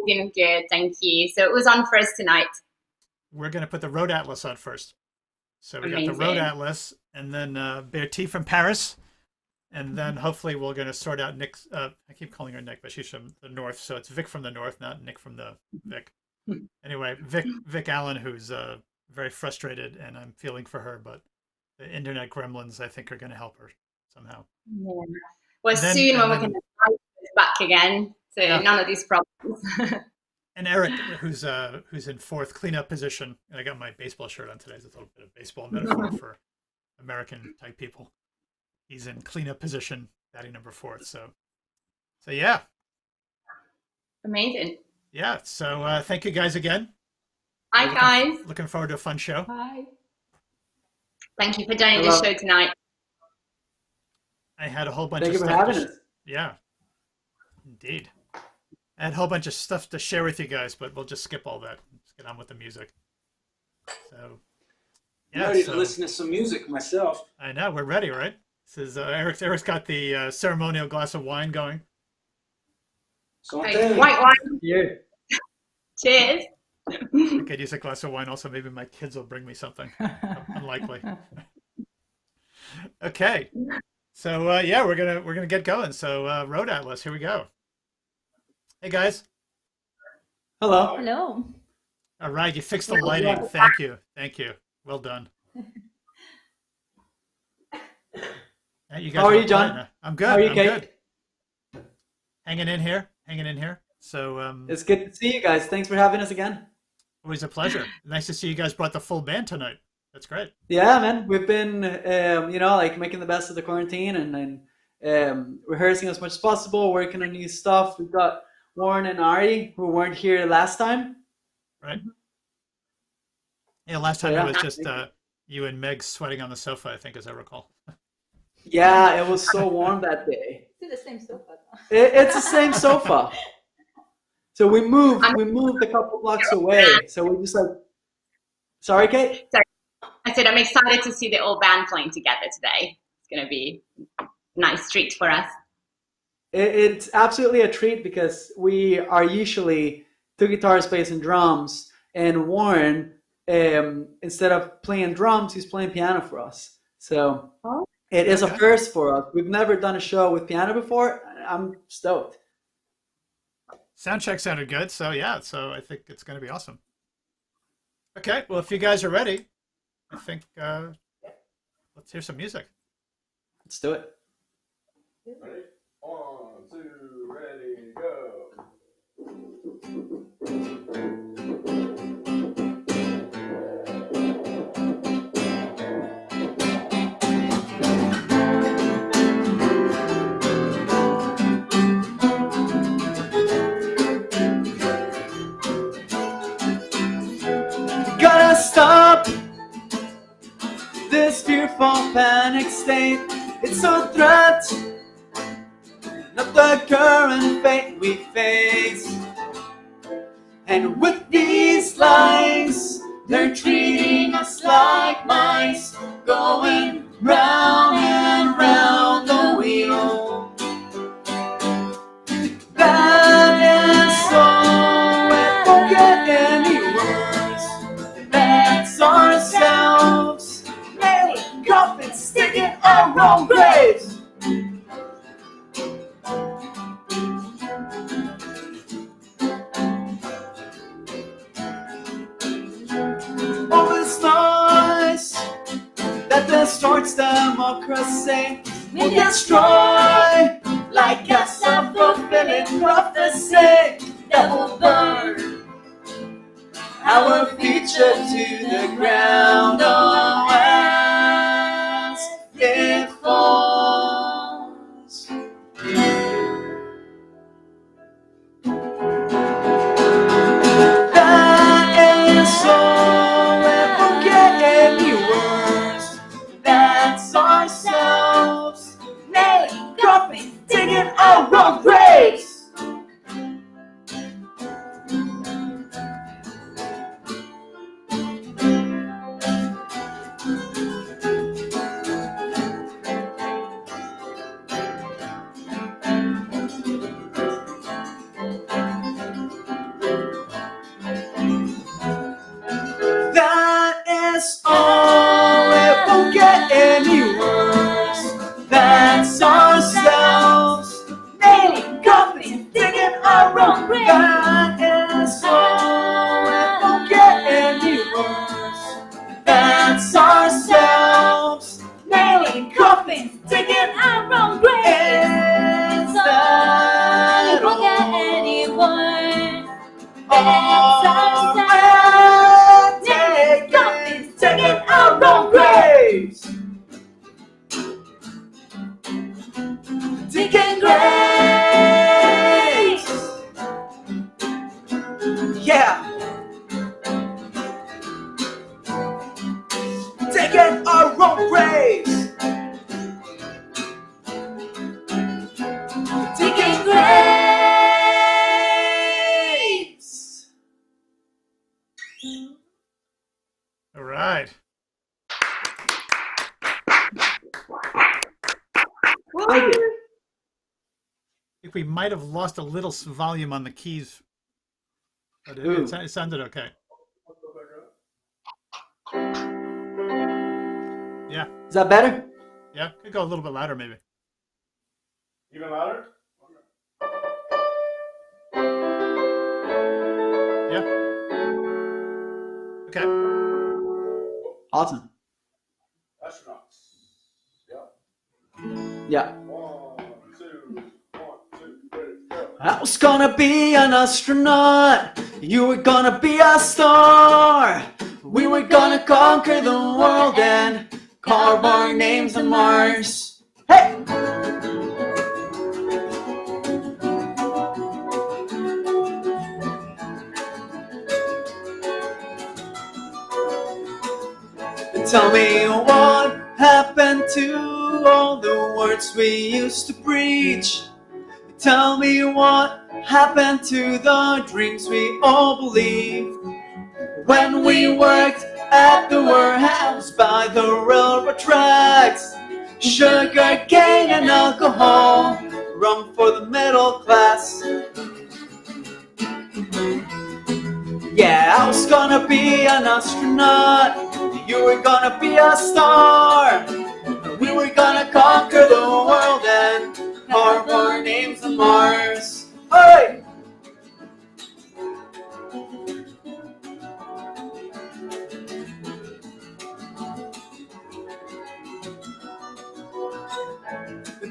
been good, thank you. So it was on for us tonight. We're going to put the Road Atlas on first. So we Amazing. got the Road Atlas, and then Bertie from Paris, and then hopefully we're going to sort out Nick's. I keep calling her Nick, but she's from the north, so it's Vic from the north, not Nick from the Vic. Anyway, Vic Allen, who's very frustrated, and I'm feeling for her, but the internet gremlins, I think, are going to help her somehow. Yeah. Well, soon when we can back again, so none of these problems. And Eric, who's in fourth cleanup position. And I got my baseball shirt on today. It's a little bit of baseball metaphor for American type people. He's in cleanup position, batting number 4th. So yeah. Amazing. Yeah. So thank you guys again. Hi guys. Looking forward to a fun show. Hi. Thank you for joining the show tonight. I had a whole bunch of stuff. Thank you for having us. Yeah. Indeed. I had a whole bunch of stuff to share with you guys, but we'll just skip all that. Let's get on with the music. So, yeah, I'm ready to listen to some music myself. I know, we're ready, right? This is Eric's got the ceremonial glass of wine going. White wine. Yeah. Cheers. I could use a glass of wine. Also, maybe my kids will bring me something. Unlikely. Okay. So yeah, we're gonna get going. So Road Atlas, here we go. Hey guys. Hello. Hello. All right, you fixed the lighting. Thank you. Well done. You guys, how are you, John? I'm good. How are you, I'm Kate? good. Hanging in here. So it's good to see you guys. Thanks for having us again. Always a pleasure. Nice to see you guys brought the full band tonight. That's great. Yeah, man. We've been, like making the best of the quarantine and rehearsing as much as possible, working on new stuff. We've got Warren and Ari, who weren't here last time. Right. Yeah, last time it was just you and Meg sweating on the sofa, I think, as I recall. Yeah, it was so warm that day. It's the same sofa. It's the same sofa. So we moved a couple blocks away. So we just sorry, Kate? Sorry. I said I'm excited to see the old band playing together today. It's going to be a nice treat for us. It's absolutely a treat because we are usually 2 guitars, bass, and drums. And Warren, instead of playing drums, he's playing piano for us. So it is a first for us. We've never done a show with piano before. I'm stoked. Sound check sounded good. So yeah, so I think it's going to be awesome. Okay, well, if you guys are ready, I think let's hear some music. Let's do it. Ready? 1, 2, ready, go. Gotta stop this fearful panic state. It's a threat, not the current fate we face. And with these lies, they're treating us like mice, going round and round the wheel. That is all, it won't get any worse. That's ourselves, nailing coffins, sticking our own graves. All this noise that distorts democracy will destroy like a self-fulfilling prophecy that will burn our future to the ground. Oh, as it falls. That is all, it won't get any worse. That's ourselves, nailing coffins, digging our own graves. our own grave. That is all, it won't get any worse. That's ourselves, nailing coffins, digging our own grave. It's that It won't get any worse. our way, digging our own graves. Digging graves. Yeah. Digging our own graves. Digging graves. All right. Thank you. I think we might have lost a little volume on the keys, but it sounded okay. Yeah. Is that better? Yeah. Could go a little bit louder, maybe. Even louder? Yeah. Okay. Awesome. Astronauts. Yeah. Yeah. 1, 2, 3, go. I was gonna be an astronaut. You were gonna be a star. We were gonna conquer the world and carve our names on Mars. Hey! Tell me what happened to all the words we used to preach. Tell me what happened to the dreams we all believed. When we worked at the warehouse by the railroad tracks, sugar cane and alcohol, rum for the middle class. Yeah, I was gonna be an astronaut. You were gonna be a star. We were gonna conquer the world and carve our names on Mars. Hey!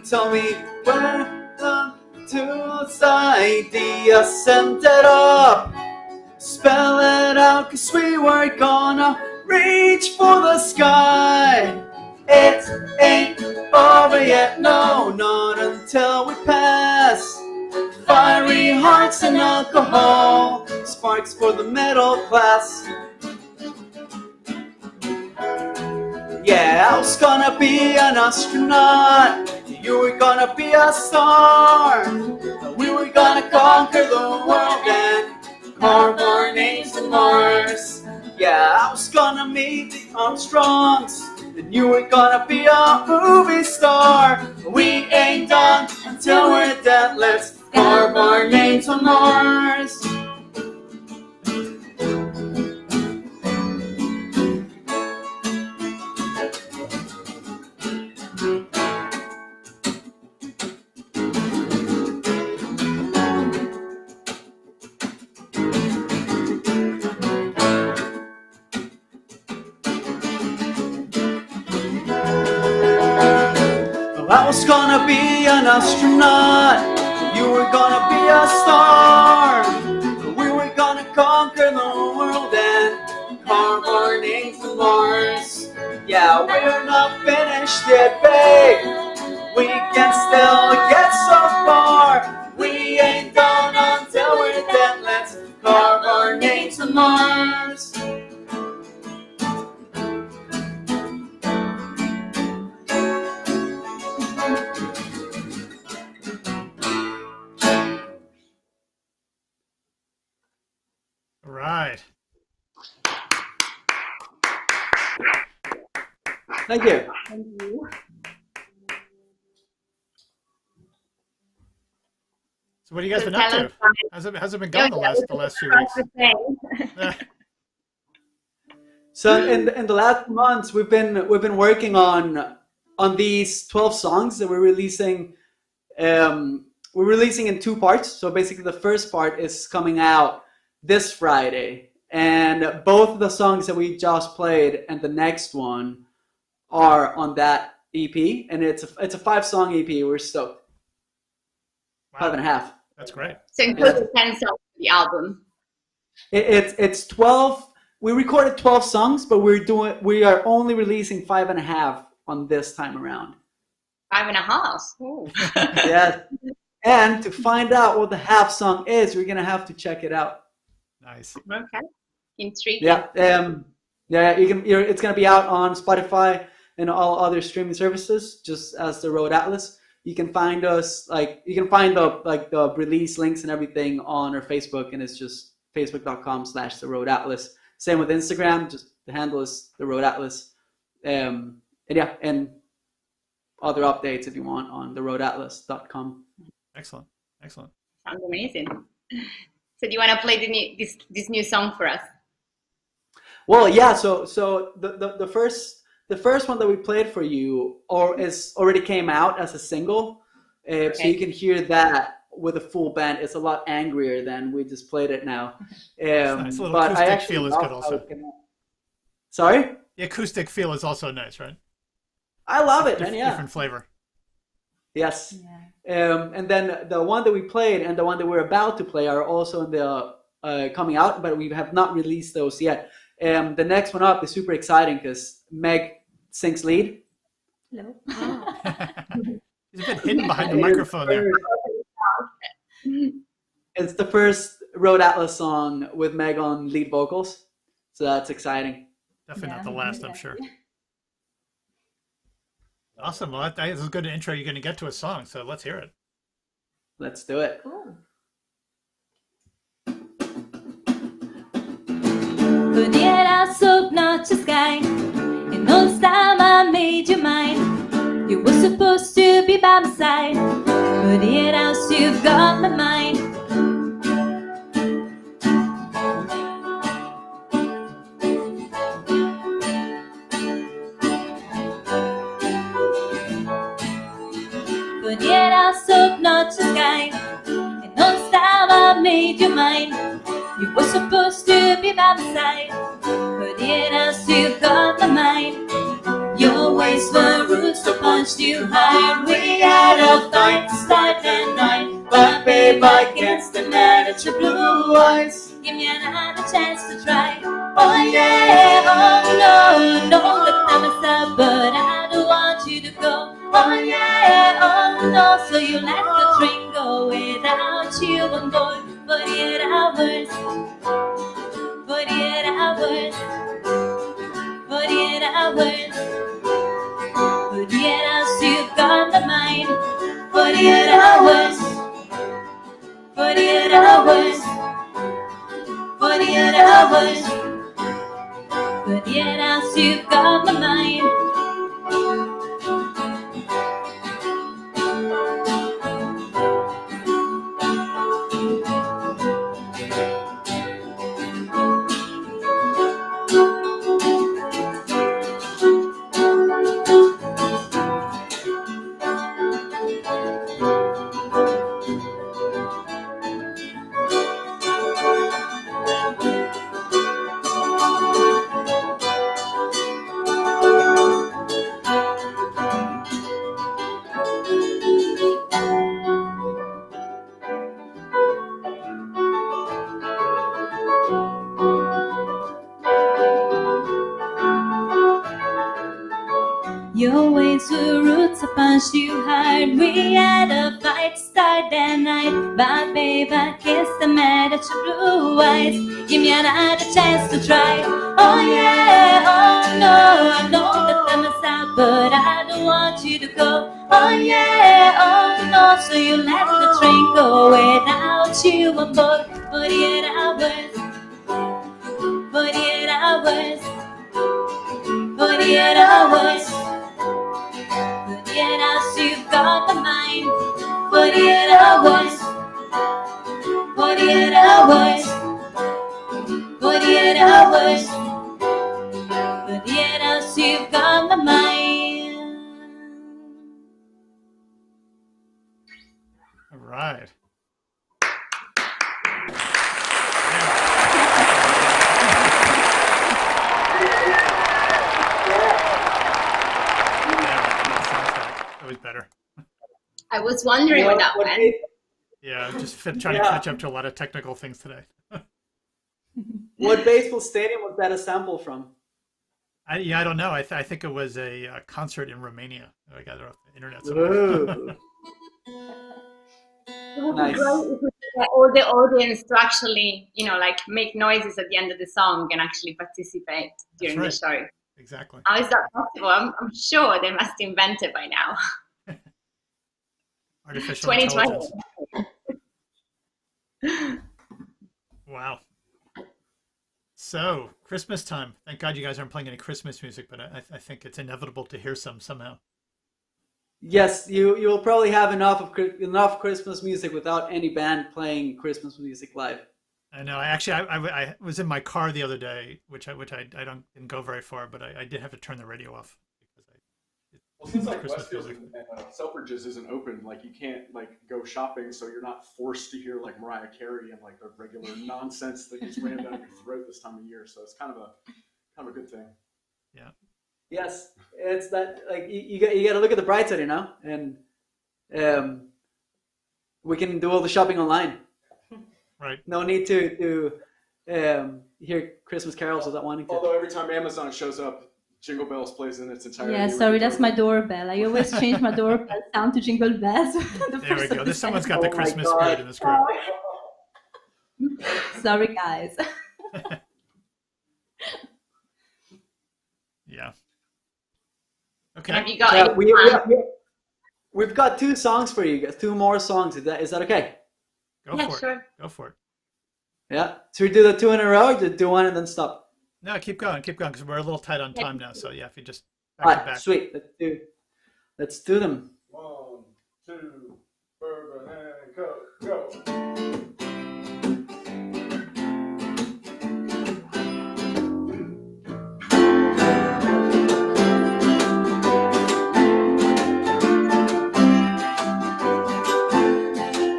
Tell me where the two ideas ended up. Spell it out, 'cause we were gonna reach for the sky. It ain't over yet, no, not until we pass. Fiery hearts and alcohol, sparks for the middle class. Yeah, I was gonna be an astronaut. You were gonna be a star. We were gonna conquer the world and carve our names on Mars. Yeah, I was gonna meet the Armstrongs, and you were gonna be a movie star. We ain't done until we're dead. Let's carve our names on Mars. I was gonna be an astronaut. You were gonna be a star. We were gonna conquer the world and carve our names on Mars. Yeah, we're not finished yet, babe. We can still get so far. We ain't done until we're dead. Let's carve our names on Mars. Right. Thank you. So what have you guys So been up tell to? us How's it been going the last few weeks? Yeah. So in the last months, we've been working on these 12 songs that we're releasing we're releasing in 2 parts. So basically, the first part is coming out this Friday, and both of the songs that we just played and the next one are on that EP, and it's a 5-song EP. We're stoked. Wow. 5.5. That's great. So including 10 songs for the album. It's 12. We recorded 12 songs, but we are only releasing 5.5 on this time around. 5.5. Ooh. Yes. And to find out what the half song is, we're gonna have to check it out. Nice. Okay. Intriguing. Yeah. It's gonna be out on Spotify and all other streaming services, just as the Road Atlas. You can find us you can find the release links and everything on our Facebook, and it's just facebook.com/the Road Atlas. Same with Instagram, just the handle is the Road Atlas. And other updates if you want on theroadatlas.com. Excellent. Excellent. Sounds amazing. So do you want to play this new song for us? Well, yeah. So the first one that we played for you is already came out as a single, so you can hear that with a full band. It's a lot angrier than we just played it now. Nice. A little But acoustic I actually feel is love good how also. it came out. Sorry, The acoustic feel is also nice, right? I love it, man. Yeah. Different flavor. Yes. And then the one that we played and the one that we're about to play are also in the coming out, but we have not released those yet. The next one up is super exciting because Meg sings lead. Hello. He's a bit hidden behind the microphone there. It's the first Road Atlas song with Meg on lead vocals, so that's exciting. Definitely not the last, I'm sure. Awesome. Well, that is a good intro. You're going to get to a song, so let's hear it. Let's do it. Cool. Funderar så not to sky, and all the time I made you mine. You were supposed to be by my side, but yet else you've got my mind. But yet I so not to sky, and all the time I made you mine. You were supposed to be by my side, but yet I still got my mind. Your ways were roots to punch you hard. We had a fight to start that night, but babe, I can't stand mad at your blue eyes. Give me another chance to try. Oh yeah, oh no, don't let them mess up, but I don't want you to go. Oh yeah, oh no, so you let the train go without you on board. 48 hours, 48 hours, 48 hours, 48 hours, you've got the mind. 48 hours, 48 hours, 48 hours, 48 hours, you've got my mind. Your ways were roots, I punched you hard. We had a fight to start that night, but babe, I guess I'm mad at your blue eyes. Give me another chance to try. Oh yeah, oh no, I know that I'm a side, but I don't want you to go. Oh yeah, oh no, so you let the train go without you on board. 48 hours, 48 hours, 48 hours. 48 hours, you've got the mind. 48 hours, 48 hours, 48 hours, 48 hours, you've got the mind. All right. That was better. I was wondering what that went. Yeah, just trying to catch up to a lot of technical things today. What baseball stadium was that a sample from? I don't know. I think it was a concert in Romania. I got it off the internet Ooh. somewhere. It would Nice. be great if we could get all the audience to actually, like make noises at the end of the song and actually participate during the show. Exactly. How is that possible? I'm sure they must invent it by now. Artificial 2020. intelligence. Wow. So, Christmas time. Thank God you guys aren't playing any Christmas music, but I think it's inevitable to hear some somehow. Yes, you will probably have enough Christmas music without any band playing Christmas music live. I know. I was in my car the other day, which I didn't go very far, but I did have to turn the radio off because Well, since like Christmas Westfield music. and Selfridges isn't open, like you can't like go shopping, so you're not forced to hear like Mariah Carey and like the regular nonsense that gets rammed down your throat this time of year. So it's kind of a good thing. Yeah. Yes, it's that like you got to look at the bright side, and we can do all the shopping online. Right. No need to hear Christmas carols without wanting to. Although every time Amazon shows up, Jingle Bells plays in its entirety. Yeah, sorry, that's my doorbell. I always change my doorbell sound to Jingle Bells. There we go. Someone's got the Oh my Christmas God. spirit in this group. Sorry, guys. Yeah. Have Okay. you got Yeah, any plans? we've got 2 songs for you guys. 2 more songs. Is that okay? Go Yeah, for it. sure. Go for it. Yeah. So we do the 2 in a row. Or do one and then stop. No, keep going, because we're a little tight on time now. So yeah, if you just All back right. to back. Sweet. Let's do them. 1, 2, bourbon and coke, go.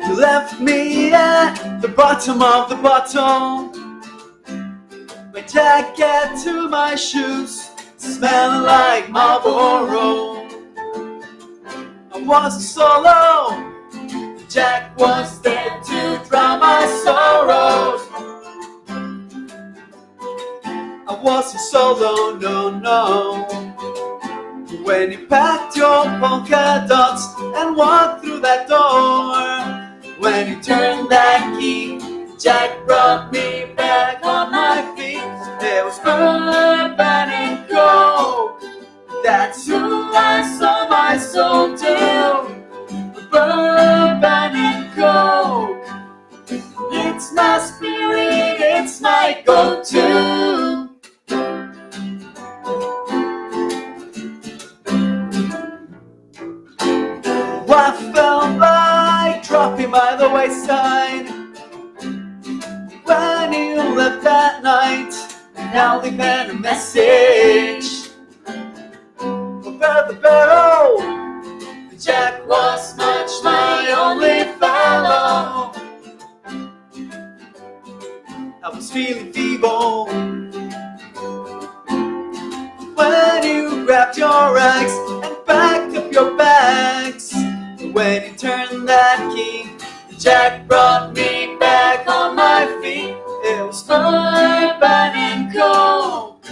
You left me at the bottom of the bottle. My jacket to my shoes, smelling like Marlboro. I wasn't solo, Jack was there to drown my sorrows. I wasn't solo, no. When you packed your polka dots and walked through that door, when you turned that key, Jack brought me back on my feet. It was bourbon and coke. That's who I sold my soul to. Bourbon and coke. It's my spirit, it's my go-to. I felt like dropping by the wayside when you left that night. Now leave a message about the barrel. Jack was much my only fellow. I was feeling feeble when you grabbed your rags and packed up your bags. When you turned that key, Jack brought me back on my feet. It was bourbon and coke.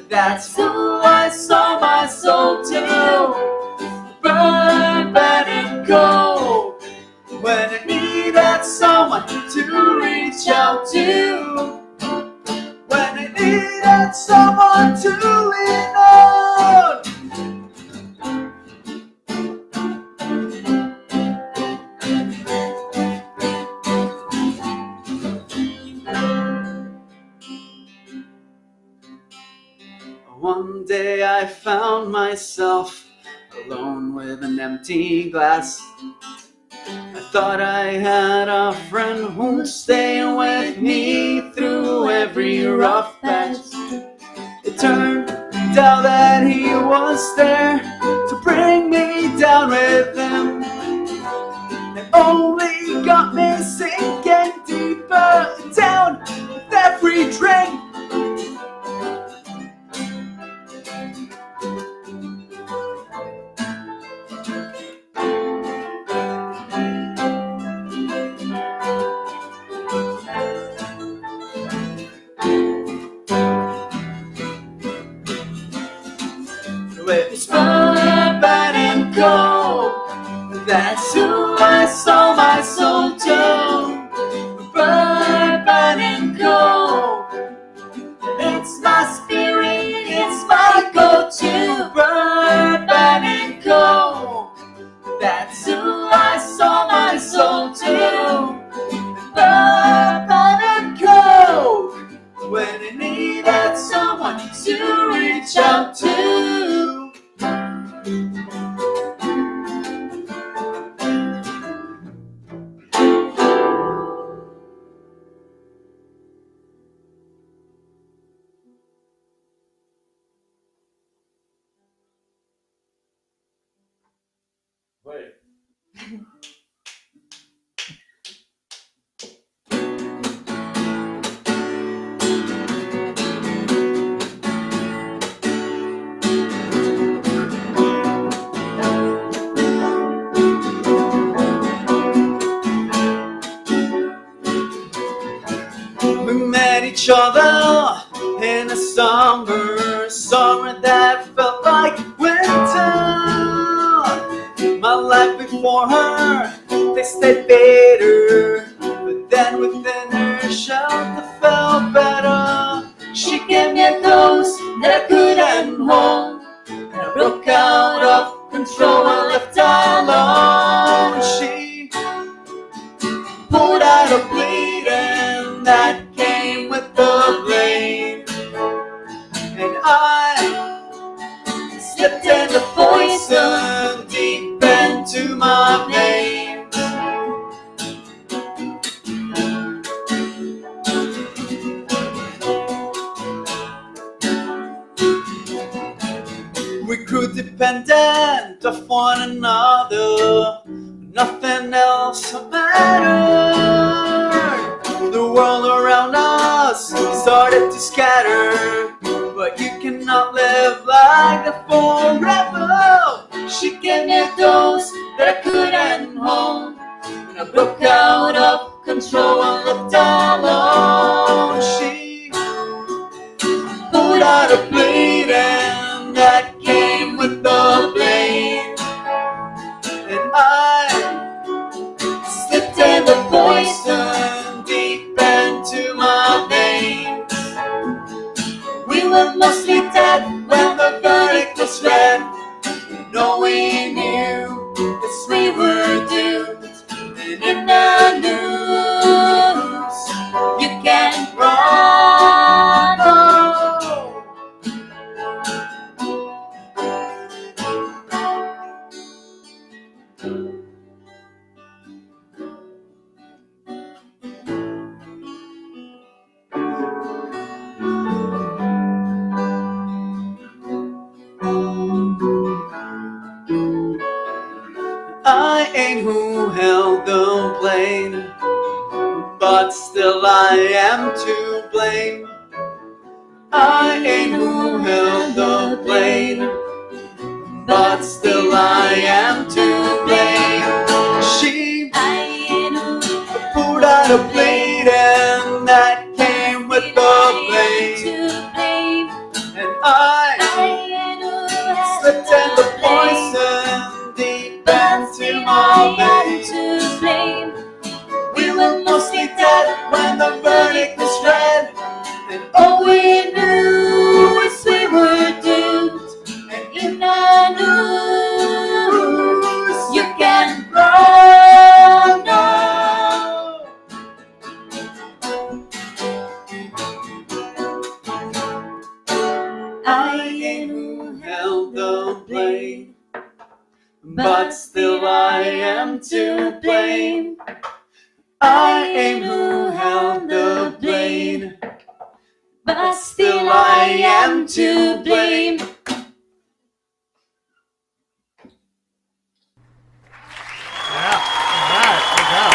That's who I sold my soul to. Bourbon and coke. When I needed someone to reach out to. When I needed someone to lean on. One day I found myself alone with an empty glass. I thought I had a friend who'd stay with me through every rough patch. It turned out that he was there to bring me down with him. And only down with every drink. With his bourbon and coke, that's who I sold my soul to. Bourbon and coke, it's my spirit, it's my go-to. Bourbon and coke, that's who I sold my soul to. Bourbon and coke, when you needed someone to reach out to. Wait. We met each other in a summer that felt like winter. My life before her tasted bitter, but then within her shelter felt better. She gave me a dose that I couldn't hold, and I broke out of control and left alone. She pulled out a bleeding that came with the blame, and I slipped in the poison deep into my veins. We grew dependent of one another, nothing else mattered. The world around us started to scatter, but you cannot live like that forever. She gave me a dose that I couldn't hold, and I broke out of control and left alone. She pulled out a bleeding that came with the blame, and I slipped in the poison deep into my veins. We were mostly dead when the verdict was read. No, we knew that we were doomed. And in the news, you can't run. Oh. I ain't who held the blame, but still I am to blame. I ain't who held the blame, but still I am to blame. She pulled out a bleeding that came with the blame, and I slipped in the poison deep into my veins. We were mostly dead when the verdict was read, and all we knew is we were doomed. And in the news, you can run now. I ain't who held the blame, but still I am to blame. I ain't who held the blame, but still I am to blame. Yeah, all right, good job.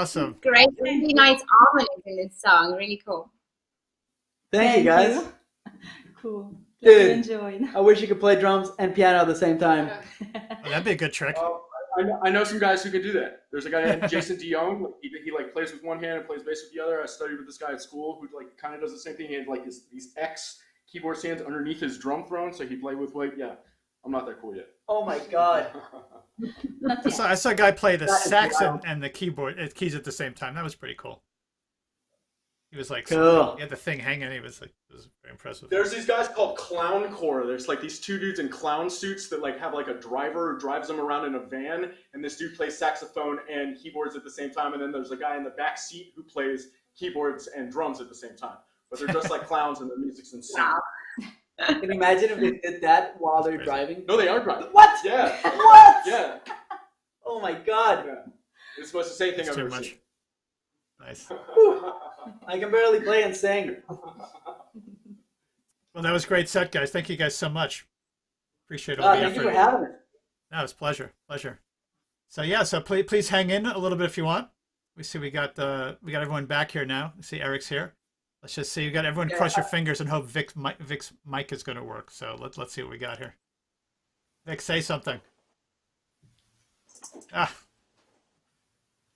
Awesome. Great, really nice harmonies in this song. Really cool. Thank you, guys. Cool. Dude. Enjoyed. I wish you could play drums and piano at the same time. Well, that'd be a good trick. I know some guys who can do that. There's a guy named Jason DeYoung. Like, he like plays with one hand and plays bass with the other. I studied with this guy at school who like kind of does the same thing. He had like these X keyboard stands underneath his drum throne, so he played with like I'm not that cool yet. Oh my god. I saw a guy play the sax and the keys at the same time. That was pretty cool. He was like, cool. He had the thing hanging. It was very impressive. There's these guys called Clown Core. There's like these two dudes in clown suits that like have like a driver who drives them around in a van, and this dude plays saxophone and keyboards at the same time. And then there's a guy in the back seat who plays keyboards and drums at the same time. But they're just like clowns, and the music's insane. Wow. Can you imagine if they did that while they're driving? No, they are driving. What? Yeah. What? Yeah. Oh my god. Yeah. It's supposed to say thing It's I've too ever much. seen. Nice. I can barely play and sing. Well, that was a great set, guys. Thank you guys so much. Appreciate all the Thank you effort. for having me. No, it's a pleasure. So please hang in a little bit if you want. We see we got everyone back here now. We see Eric's here. Let's just see. We got everyone cross your fingers and hope Vic's mic is going to work. So let's see what we got here. Vic, say something.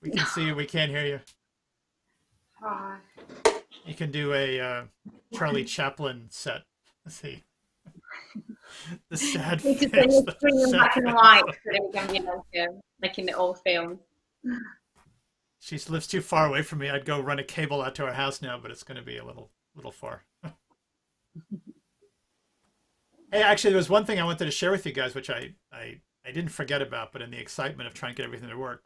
We can see you. We can't hear you. You can do a Charlie Chaplin set. Let's see. The sad face. It's just screen in black and white so that we can be like in the old film. She lives too far away from me. I'd go run a cable out to her house now, but it's going to be a little far. Hey, actually, there was one thing I wanted to share with you guys, which I didn't forget about, but in the excitement of trying to get everything to work,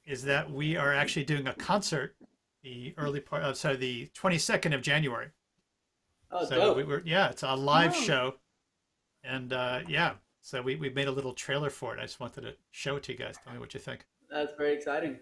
is that we are actually doing a concert the 22nd of January. Oh, So dope. it's a live show, and so we made a little trailer for it. I just wanted to show it to you guys. Tell me what you think. That's very exciting.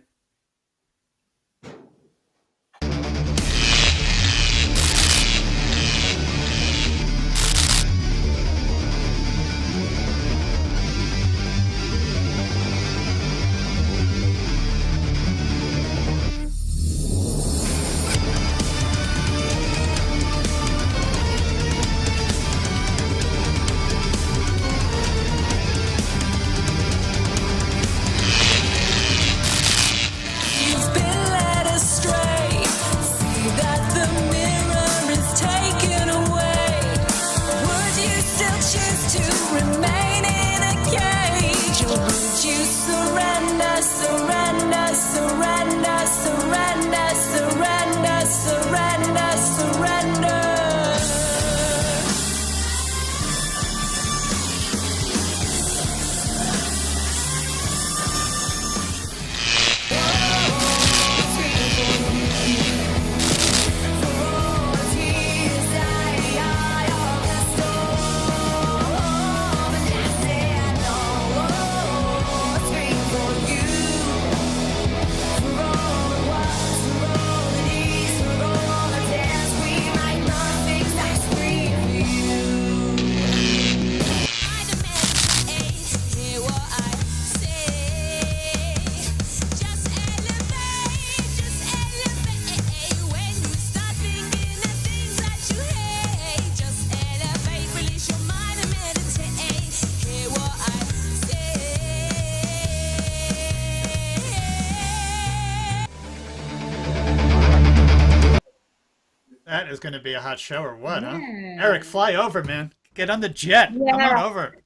That is going to be a hot show or what, huh? Eric, fly over, man. Get on the jet. Yeah. Come on over.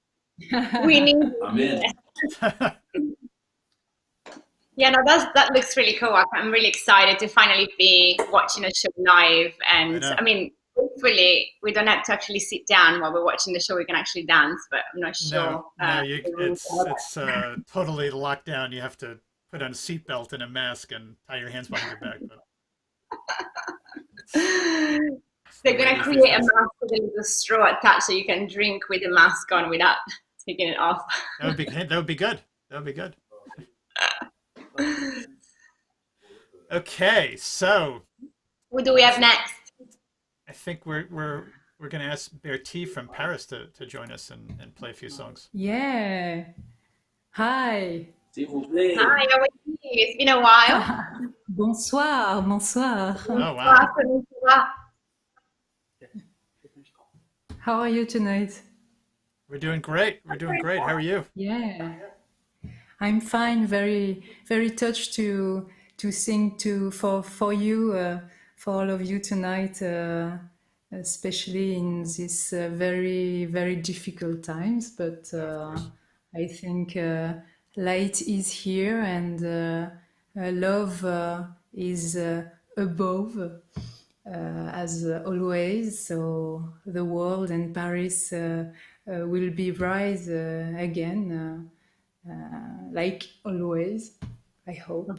We need. I'm in. Yeah, no, that looks really cool. I'm really excited to finally be watching a show live, and I mean, hopefully we don't have to actually sit down while we're watching the show. We can actually dance, but I'm not sure. It's totally locked down. You have to put on a seatbelt and a mask and tie your hands behind your back. But they're gonna create a mask with a little straw attached, so you can drink with the mask on without taking it off. That would be good. That would be good. Okay, so What do we have next? I think we're going to ask Bertie from Paris to join us and play a few songs. Yeah. Hi. s'il vous plaît. Hi, how are you? It's been a while. Bonsoir, bonsoir. Oh, wow. How are you tonight? We're doing great. We're doing great. How are you? Yeah, I'm fine. Very, very touched to sing for you, for all of you tonight, especially in this very, very difficult times. But I think light is here, and love is above. As always, so the world and Paris will be rise again, like always, I hope.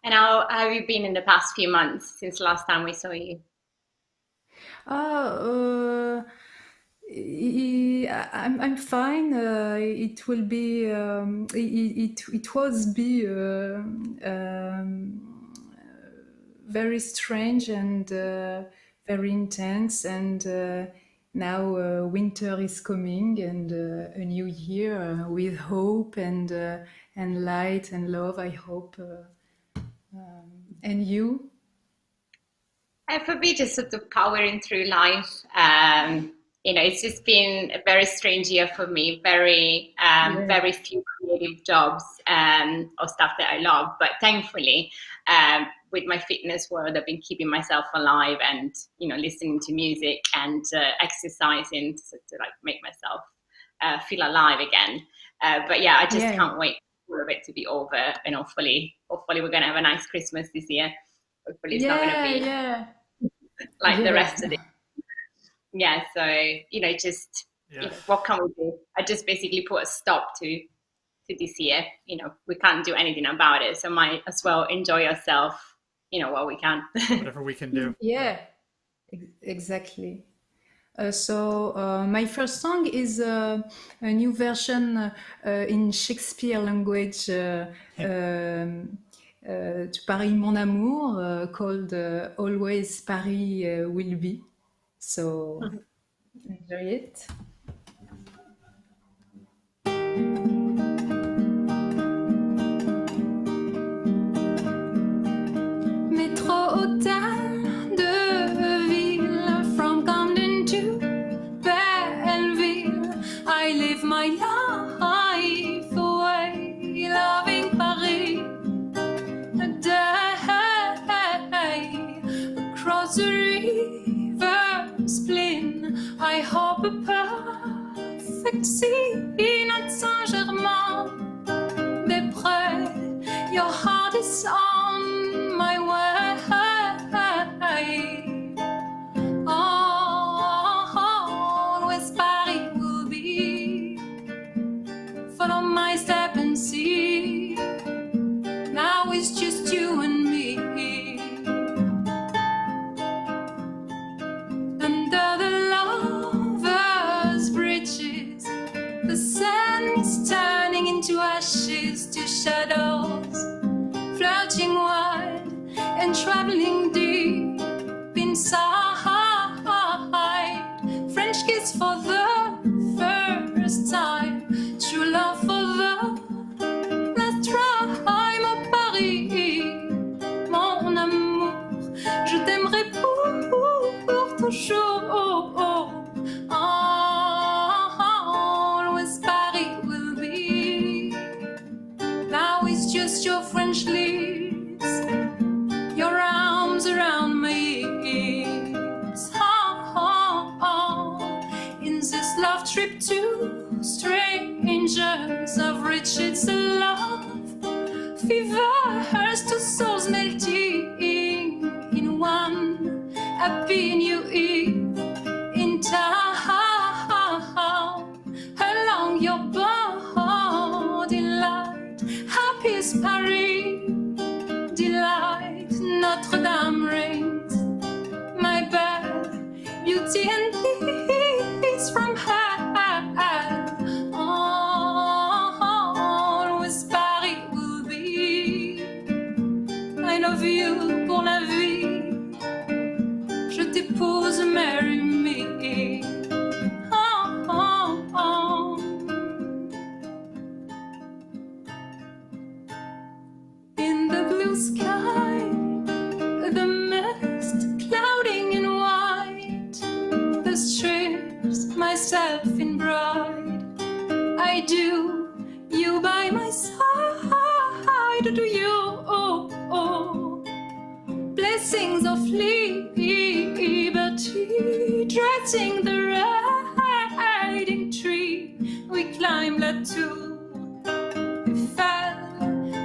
And how have you been in the past few months since last time we saw you? I'm fine. It will be. It was be. Very strange and very intense, and now winter is coming, and a new year with hope and light and love, I hope. And you? For me, just sort of powering through life. It's just been a very strange year for me. Very few creative jobs or stuff that I love, but thankfully, with my fitness world, I've been keeping myself alive and listening to music and exercising to like make myself feel alive again. But yeah, I just can't wait for it to be over, and hopefully we're gonna have a nice Christmas this year. Hopefully it's not gonna be like the rest of it. Yeah, so what can we do? I just basically put a stop to this year. We can't do anything about it, so might as well enjoy ourselves while we can. Whatever we can do. Yeah, exactly. So my first song is a new version in Shakespeare language to Paris Mon Amour, called Always Paris Will Be. So enjoy it. Métro hôtel de ville, from Camden to Belleville. I live my life away, loving Paris. A day across the river Spleen. I hope a perfect scene at Saint-Germain-des-Prés. Your heart is on my way. Always Paris will be. Follow my step and see. Now it's just you and me. Under the lovers' bridges, the sun is turning into ashes to shadows, floating wide and traveling deep inside. French kiss for the first time, true love for the last time. Oh Paris, mon amour, je t'aimerai pour toujours. Always Paris will be. Now it's just your French lips, your arms around my hips. In this love trip to strangers, I've reached its love fevers, two souls melting in one happy new eve in town. Along your body light, happy is Paris delight. Notre Dame rings, my belle, beauty and peace from her. Always Paris will be. I love you pour la vie. Je t'épouse, marry me. cutting the riding tree. We climbed that too. We fell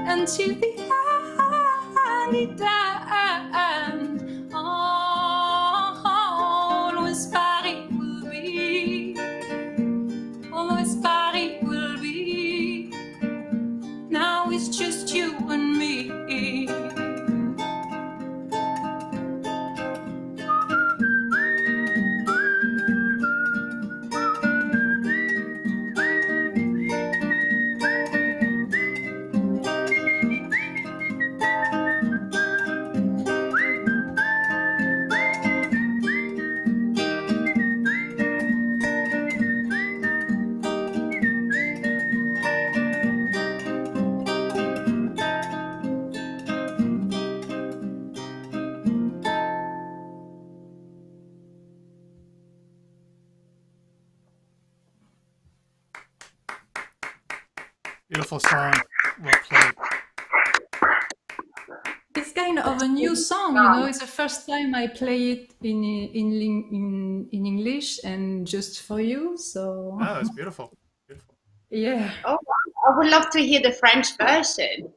until the alley died. Always Paris will be. Always Paris will be. Now it's just you and me. Beautiful song. Well played. It's kind of a new song, you know. It's the first time I play it in English and just for you. So. Oh, it's beautiful. Beautiful. Yeah. Oh, wow. I would love to hear the French version.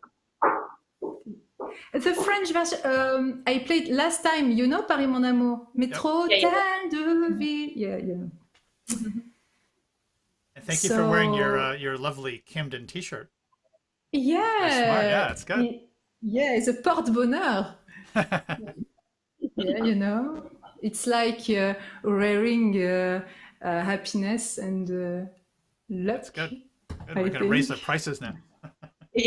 The French version, I played last time, you know, Paris mon amour. Métro, hôtel de ville. Yeah. And thank you for wearing your lovely Camden t-shirt. Yeah. Very smart. Yeah, it's good. Yeah, it's a porte-bonheur. Yeah, you know, it's like wearing happiness and luck. That's good. We're going to raise the prices now. One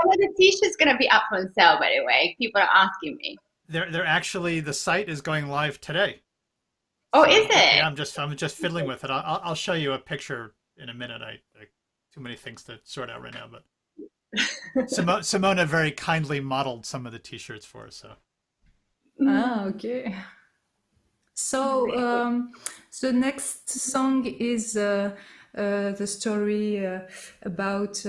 of the t-shirts going to be up on sale, by the way. People are asking me. They're actually, the site is going live today. Oh, is it? Yeah, I'm just fiddling with it. I'll show you a picture in a minute. I too many things to sort out right now, but Simona very kindly modeled some of the t-shirts for us. So. Ah, okay. So the next song is the story about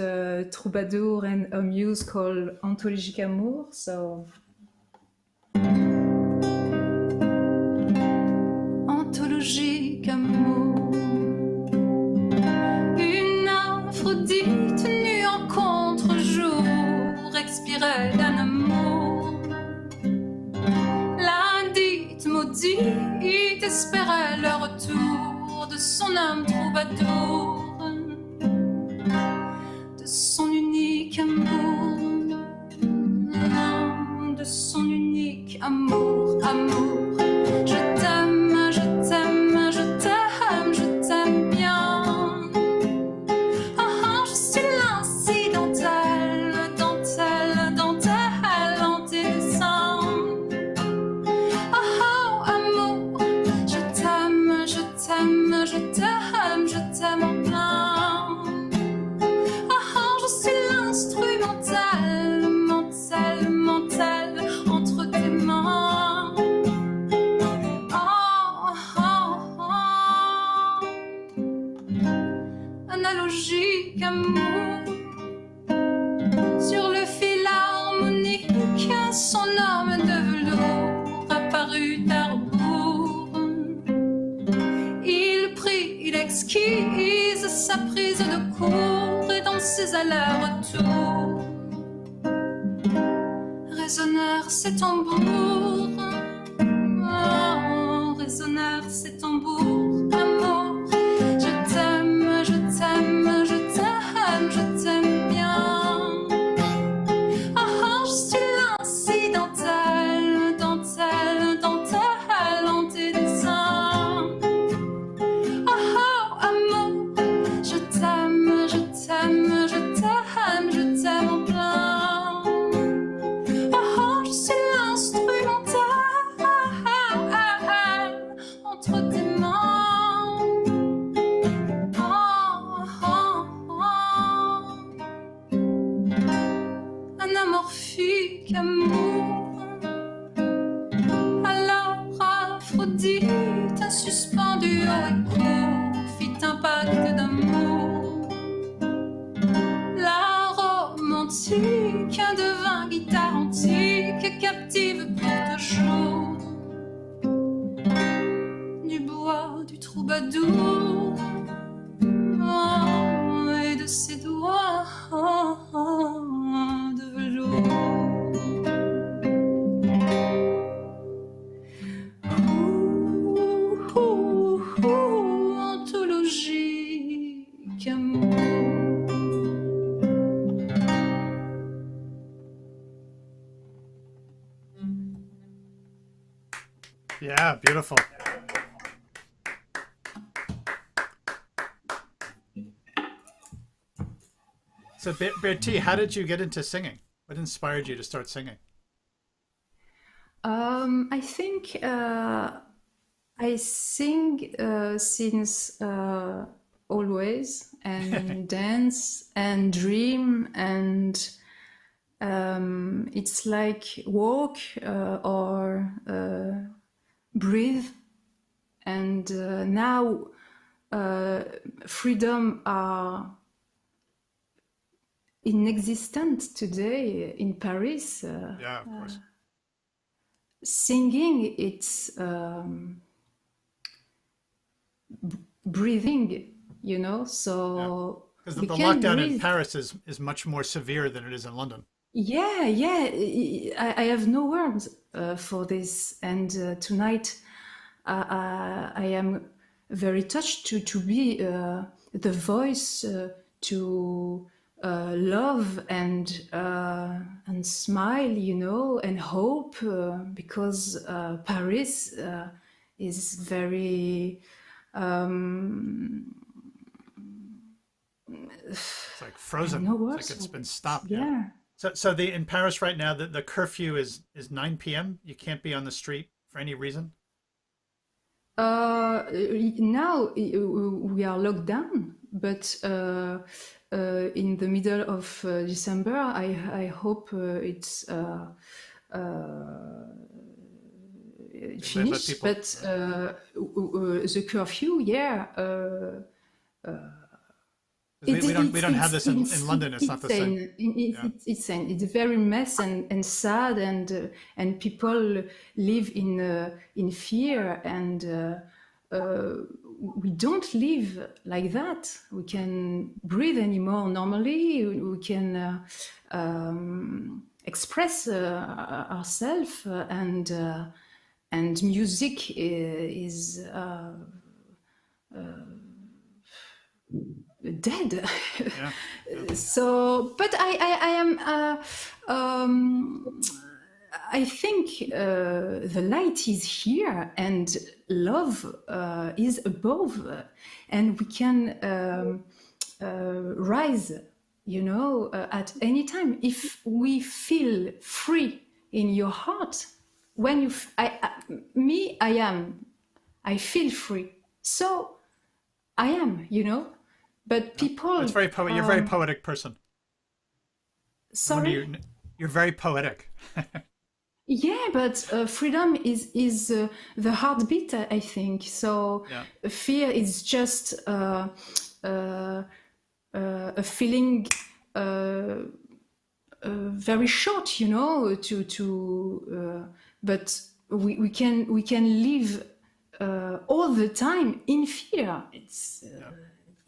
Troubadour and a muse called Anthologique Amour. So. Anthologique amour, une Aphrodite nue en contre-jour, expirait d'un amour. L'indite maudite espérait le retour de son âme troubadour, de son unique amour, de son unique amour, amour. Je t'aime, je t'aime, je t'aime, je t'aime bien. Je suis l'incidentelle, dentelle, dentelle en tes seins. Amour, je t'aime, je t'aime, je t'aime, je t'aime en plein. Je suis l'instrumentelle, mentelle, mentelle entre tes mains. Analogique amour, sur le fil harmonique, son homme de velours apparut à rebours. Il prit, il exquise sa prise de cour et dans ses allers-retours résonnèrent ses tambours. Résonnèrent ses tambours, amour. Je t'aime, je t'aime, je t'aime, je t'aime bien. Je suis l'incidentelle, dentelle, dentelle en tes dessins. Amour, je t'aime, je t'aime, je t'aime, je t'aime en plein. Je suis l'instrumentelle entre tes mains. Un amorphique amour. Alors Aphrodite, suspendue au écho, fit un pacte d'amour. La romantique devint guitare antique, captive pour toujours. troubadour et de ses doigts de velours. Anthologique amour. Yeah, beautiful. So, Bertie, how did you get into singing? What inspired you to start singing? I think I sing since always, and dance and dream, and it's like walk or breathe. And now freedom are inexistent today in Paris. Yeah, of course. Singing, it's breathing, you know, so because the lockdown in Paris is much more severe than it is in London. Yeah, I have no words for this, and tonight I am very touched to be the voice to love and smile, you know, and hope, because Paris is very it's like frozen. No words. It's like it's been stopped. Yeah. So in Paris right now, the curfew is 9 p.m. You can't be on the street for any reason. Now we are locked down, but in the middle of December, I hope it's finished. But the curfew, yeah. We don't have this in London. It's not the same. It's insane. It's very mess and sad, and people live in fear, and we don't live like that. We can breathe anymore normally. We can express ourselves, and music is dead. Yeah. So, but I think the light is here, and love is above, and we can rise, you know, at any time if we feel free in your heart. When you, I feel free, so I am, you know. But people, it's very you're a very poetic person. Sorry, you're very poetic. Yeah, but freedom is the heartbeat, I think. So fear is just a feeling very short, you know. But we can live all the time in fear.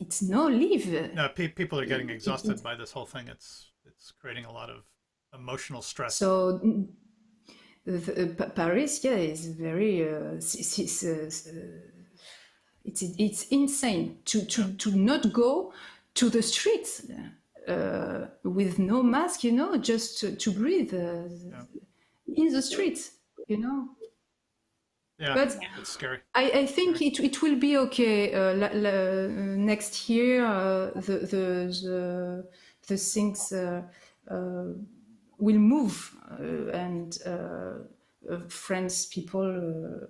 It's no live. No, people are getting exhausted by this whole thing. It's creating a lot of emotional stress. So Paris, yeah, is very. It's insane to not go to the streets with no mask, you know, just to breathe in the streets, you know. Yeah, but it's scary. I think it will be okay next year. The things will move, and French people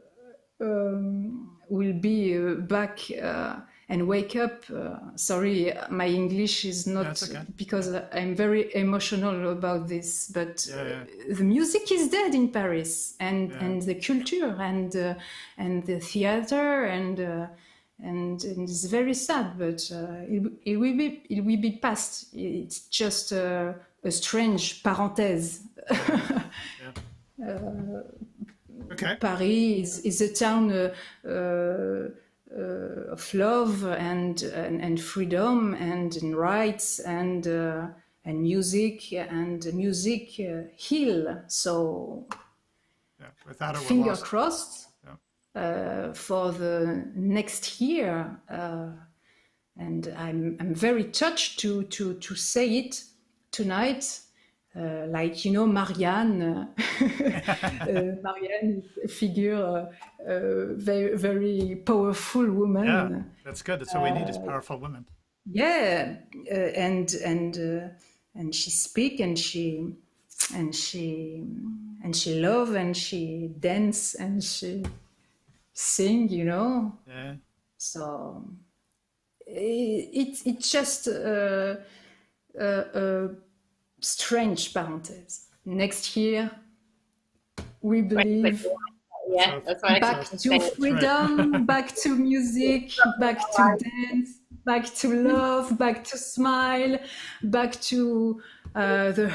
will be back and wake up. Sorry, my English is not because I'm very emotional about this. But the music is dead in Paris, and the culture and the theater and it's very sad. But it will be past. It's just a strange parenthèse. Okay. Paris is a town of love and freedom and rights and music heal. So without it, finger crossed for the next year. And I'm very touched to say it tonight. Like, you know, Marianne, Marianne figure, very, very powerful woman. Yeah, that's good. That's what we need is powerful women. Yeah, and she speak and she love and she dance and she sing, you know. Yeah. So it's just strange parenthèse. Next year, we believe that's what back to freedom, back to music, back to dance, back to love, back to smile, back to the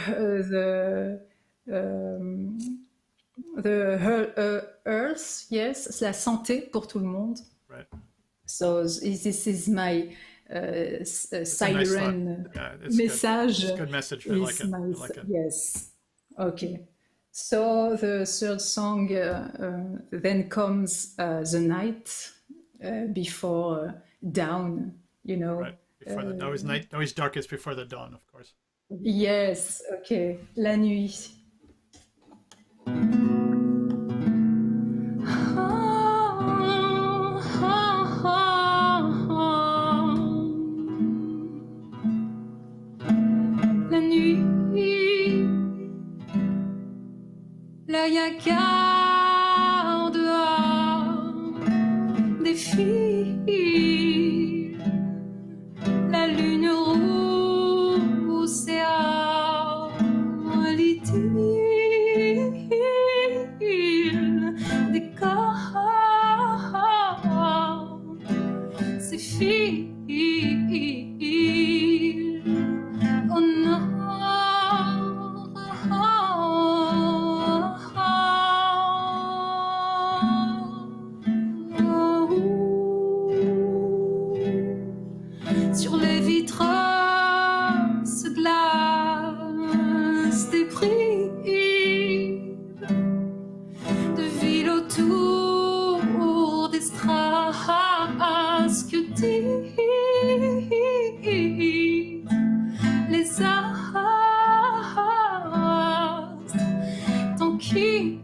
earth, yes, la santé pour tout le monde. Right. So this is my siren message. It's a good message. I like it. Yes. Okay. So the third song then comes the night before dawn. You know. Right. Before the always darkest before the dawn, of course. Yes. Okay. La nuit. L'œil à quart dehors défile, la lune rousse et l'idylle des corps s'effile au nord. Sur les vitres se glacent des brides de villes autour des strass que disent les astres tant qu'ils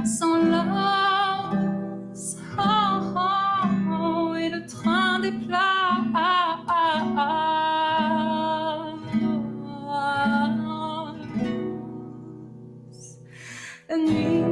s'enlacent. Et le train déplace la nuit.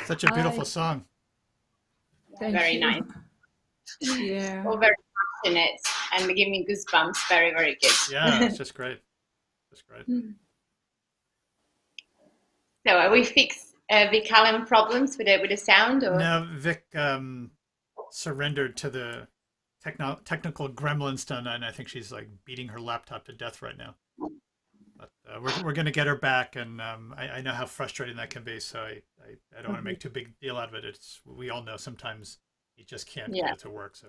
Such a beautiful song. Very nice. Yeah. All very passionate and give me goosebumps. Very, very good. Yeah, it's just great. Just great. So, are we fixed Vic Allen problems with the sound? Or? No, Vic surrendered to the technical gremlins done, and I think she's like beating her laptop to death right now. But we're going to get her back, and I know how frustrating that can be. So I don't want to make too big a deal out of it. We all know sometimes you just can't get it to work. So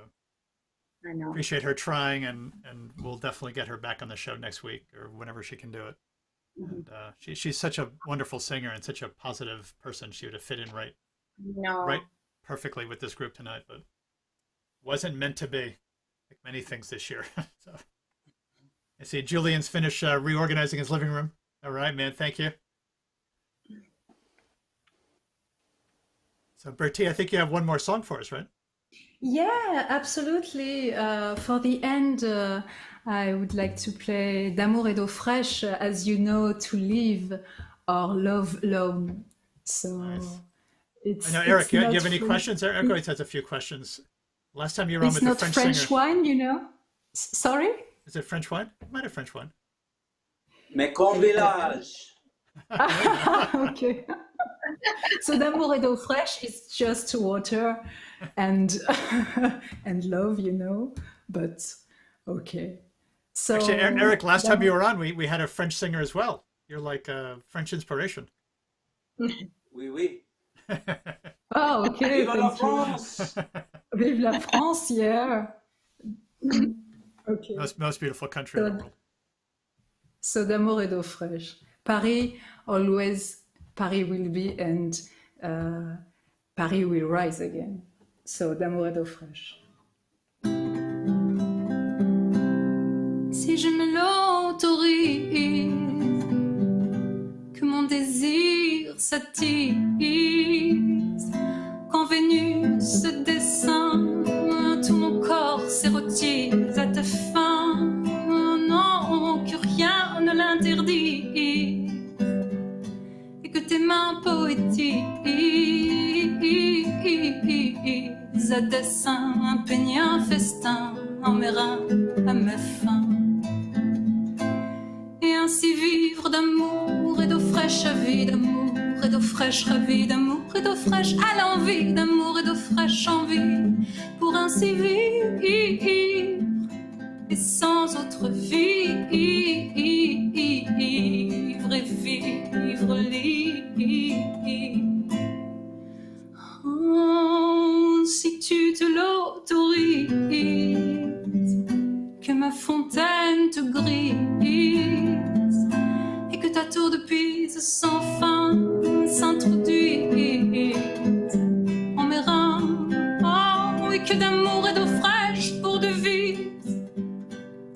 I know. Appreciate her trying, and we'll definitely get her back on the show next week or whenever she can do it. And she's such a wonderful singer and such a positive person. She would have fit in right perfectly with this group tonight, but wasn't meant to be, like many things this year. So I see Julian's finished reorganizing his living room. All right, man. Thank you. So Bertie, I think you have one more song for us, right? Yeah, absolutely. For the end, I would like to play D'amour et d'eau fraîche, as you know, to live or love alone. So nice. It's. I know, Eric, do you have any French. questions? Eric always has a few questions. Last time you were on It's with the not French French singer. wine, you know. Sorry. Is it French wine? It might have French wine. Mais comme village. Okay. So D'amour et d'eau fraîche is just water and and love, you know. But okay. So Actually, Eric, last time you were on, we had a French singer as well. You're like a French inspiration. Oui, oui. Oh, okay. Vive la Thank you. France! Vive la France, yeah. Okay. Most beautiful country in the world. So D'amour et d'eau fraîche. Paris always, Paris will be, and Paris will rise again. So D'amour et d'eau fraîche. Si je me l'autorise, que mon désir s'attise, quand Vénus se descend, tout mon corps s'érotise à ta fin, non, que rien ne l'interdise, et que tes mains poétisent à dessein, un peigne, un festin, en mes reins, à mes fins. Et ainsi vivre d'amour et d'eau fraîche à vie d'amour et d'eau fraîche ravie d'amour et d'eau fraîche à l'envie d'amour et d'eau fraîche envie, pour ainsi vivre et sans autre vivre et vivre libre. Oh, si tu te l'autorises, que ma fontaine te grise et que ta tour de Pise sans fin s'introduise en mes reins, oh, et que d'amour et d'eau fraîche pour devise,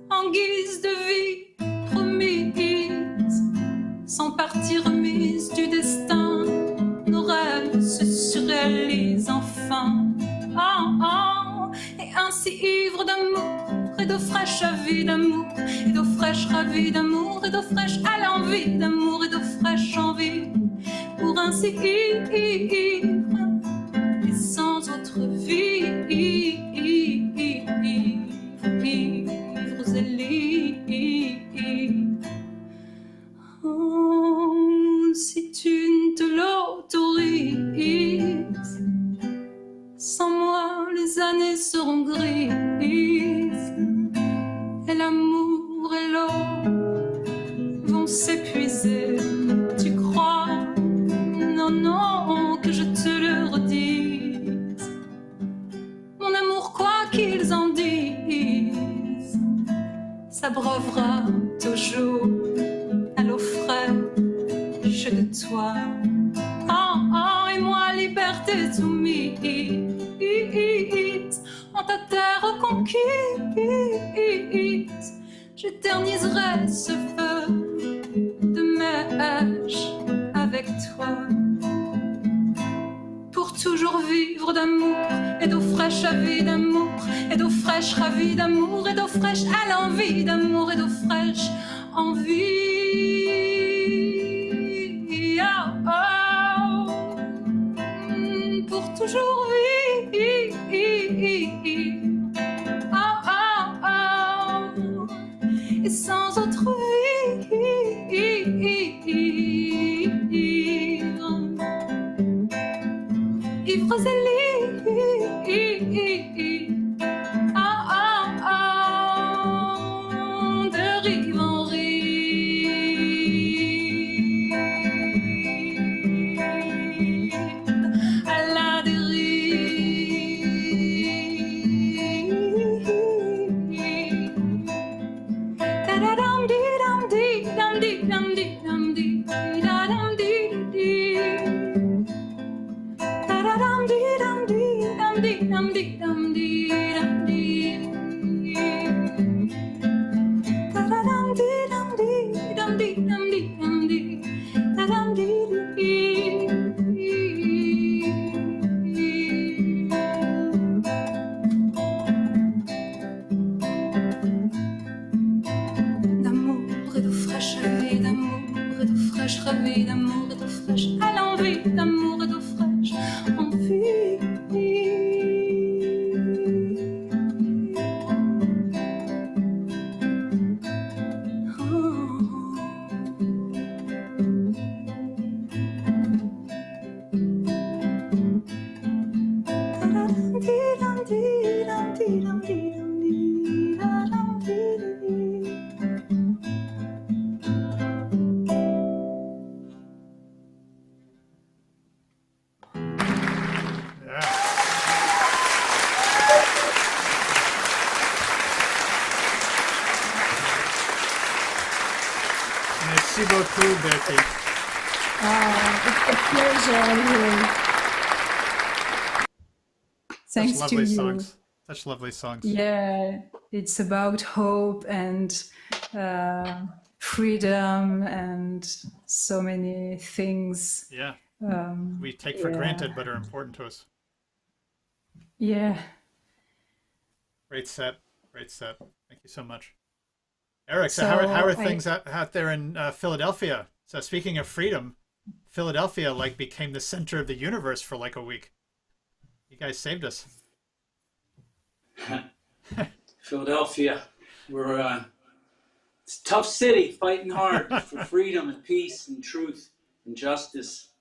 en guise de vie promise, sans partie remise du destin, nos rêves se surréalisent enfin, oh, oh, et ainsi ivre d'amour et d'eau fraîche à vie d'amour, et d'eau fraîche ravie d'amour, et d'eau fraîche à l'envie d'amour, et d'eau fraîche envie, pour ainsi ivre et sans autre vie, vivres et libres. Oh, si tu ne te l'autorises, sans moi les années seront grises, et l'amour et l'eau vont s'épuiser. Tu crois, non, non, que je te le redise, mon amour, quoi qu'ils en disent, s'abreuvera toujours à l'eau fraîche de toi. Oh, oh, et moi, liberté soumise, en ta terre conquise, j'éterniserai ce feu de mèche avec toi, pour toujours vivre d'amour et d'eau fraîche à vie d'amour, et d'eau fraîche ravie d'amour, et d'eau fraîche à l'envie d'amour, et d'eau fraîche en vie. Oh, oh. dum dee da dum dee dee. Da da dum dee dum dee dum dee dum dee dum dee dum dee. Da da dum dee dum dee dum dee dum dee dum dee. Da dum dee dee. D'amour et d'eau fraîche rêvée, d'amour et d'eau fraîche rêvée, d'amour et d'eau fraîche à l'envie, d'amour et d'eau fraîche envie. Merci beaucoup, Bertie. It's a pleasure. Thanks Such to lovely you. songs. Such lovely songs. Yeah, it's about hope and freedom and so many things. Yeah. We take for granted, but are important to us. Yeah. Great set. Great set. Thank you so much. Eric, so, So how are things out there in Philadelphia? So speaking of freedom, Philadelphia like became the center of the universe for like a week. You guys saved us. Philadelphia, it's a tough city, fighting hard for freedom and peace and truth and justice.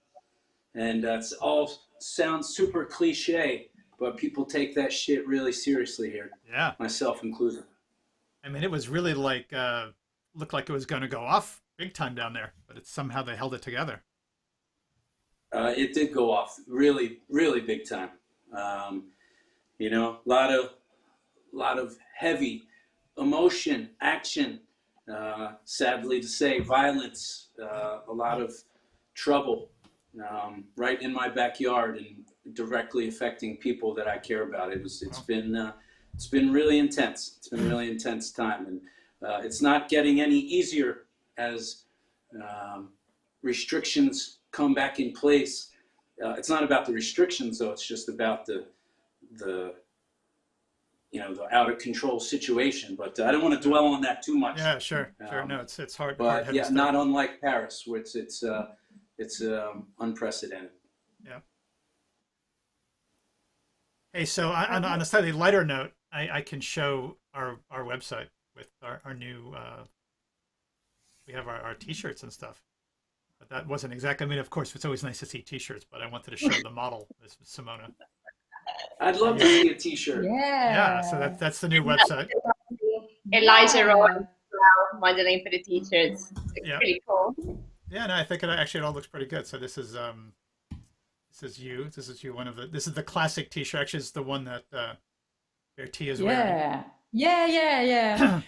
And it's all sounds super cliche, but people take that shit really seriously here. Yeah. Myself included. I mean, it was really like, looked like it was going to go off big time down there, but it's somehow they held it together. It did go off really, really big time. You know, a lot of heavy emotion, action, sadly to say, violence, a lot of trouble right in my backyard and directly affecting people that I care about. It's been really intense. It's been a really intense time, and it's not getting any easier as restrictions come back in place. It's not about the restrictions, though. It's just about the out of control situation. But I don't want to dwell on that too much. Yeah, sure. No, it's hard. But hard yeah, stuff. not unlike Paris, where it's unprecedented. Yeah. Hey, so on a slightly lighter note, I can show our website with our new. We have our T-shirts and stuff. But that wasn't exactly. I mean, of course, it's always nice to see T-shirts, but I wanted to show the model, Ms. Simona. I'd love to see a T-shirt. Yeah. So that's the new website. Elijah Rowan modeling for the T-shirts. It's pretty cool. Yeah, no, I think it all looks pretty good. So this is you. This is you. This is the classic T-shirt. Actually, it's the one that Bertie is wearing. Yeah.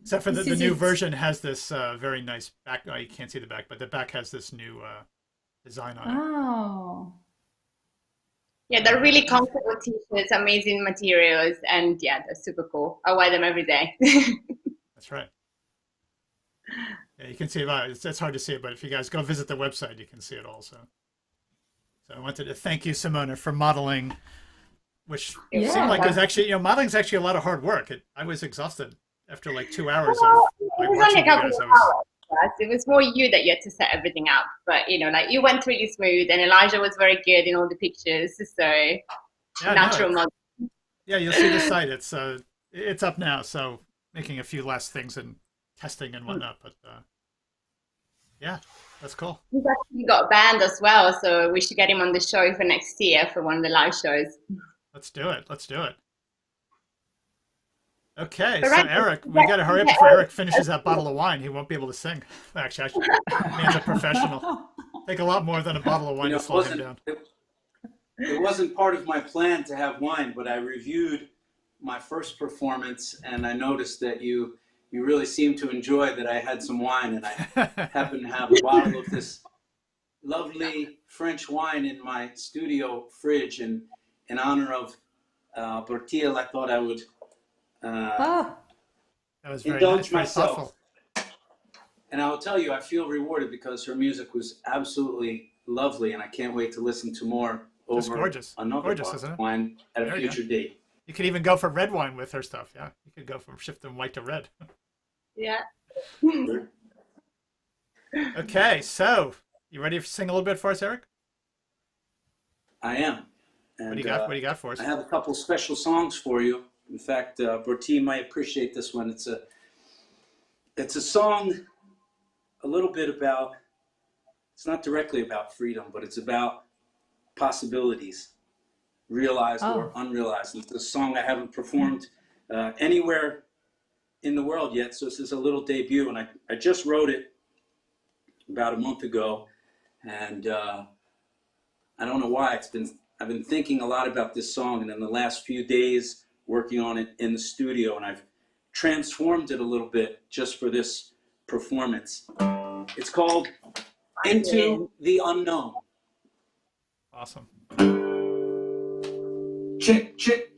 Except for the new version has this very nice back. Oh, you can't see the back, but the back has this new design on it. Oh. Yeah, they're really comfortable T-shirts, amazing materials, and yeah, they're super cool. I wear them every day. That's right. Yeah, you can see it. It's hard to see it, but if you guys go visit the website, you can see it also. So I wanted to thank you, Simona, for modeling, which seemed like it was actually, modeling is actually a lot of hard work. I was exhausted after like 2 hours of watching you guys. It was more you that you had to set everything up, but you went really smooth, and Elijah was very good in all the pictures. So natural model. Yeah, you'll see the site. It's up now. So making a few last things and testing and whatnot, but yeah, that's cool. He's actually got a band as well, so we should get him on the show for next year for one of the live shows. Let's do it. Okay, so Eric, we got to hurry up before Eric finishes that bottle of wine. He won't be able to sing. Actually, man's a professional. Take a lot more than a bottle of wine to slow him down. It wasn't part of my plan to have wine, but I reviewed my first performance, and I noticed that you you really seemed to enjoy that I had some wine, and I happened to have a bottle of this lovely French wine in my studio fridge, and in honor of Bertille, I thought I would Oh, That was very indulge nice, very myself. thoughtful. And I will tell you, I feel rewarded because her music was absolutely lovely, and I can't wait to listen to more Just over gorgeous. another Gorgeous, bottle isn't of it? wine at a There you future date. You could even go for red wine with her stuff. Yeah, you could go from shifting white to red. Yeah. Okay, so you ready to sing a little bit for us, Eric? I am. And, What do you got? What do you got for us? I have a couple special songs for you. In fact, Bertie might appreciate this one. It's a song a little bit about, it's not directly about freedom, but it's about possibilities, realized or unrealized. It's a song I haven't performed anywhere in the world yet, so this is a little debut, and I just wrote it about a month ago, and I don't know why. I've been thinking a lot about this song, and in the last few days working on it in the studio, and I've transformed it a little bit just for this performance. It's called Into the Unknown. Awesome. Check, check.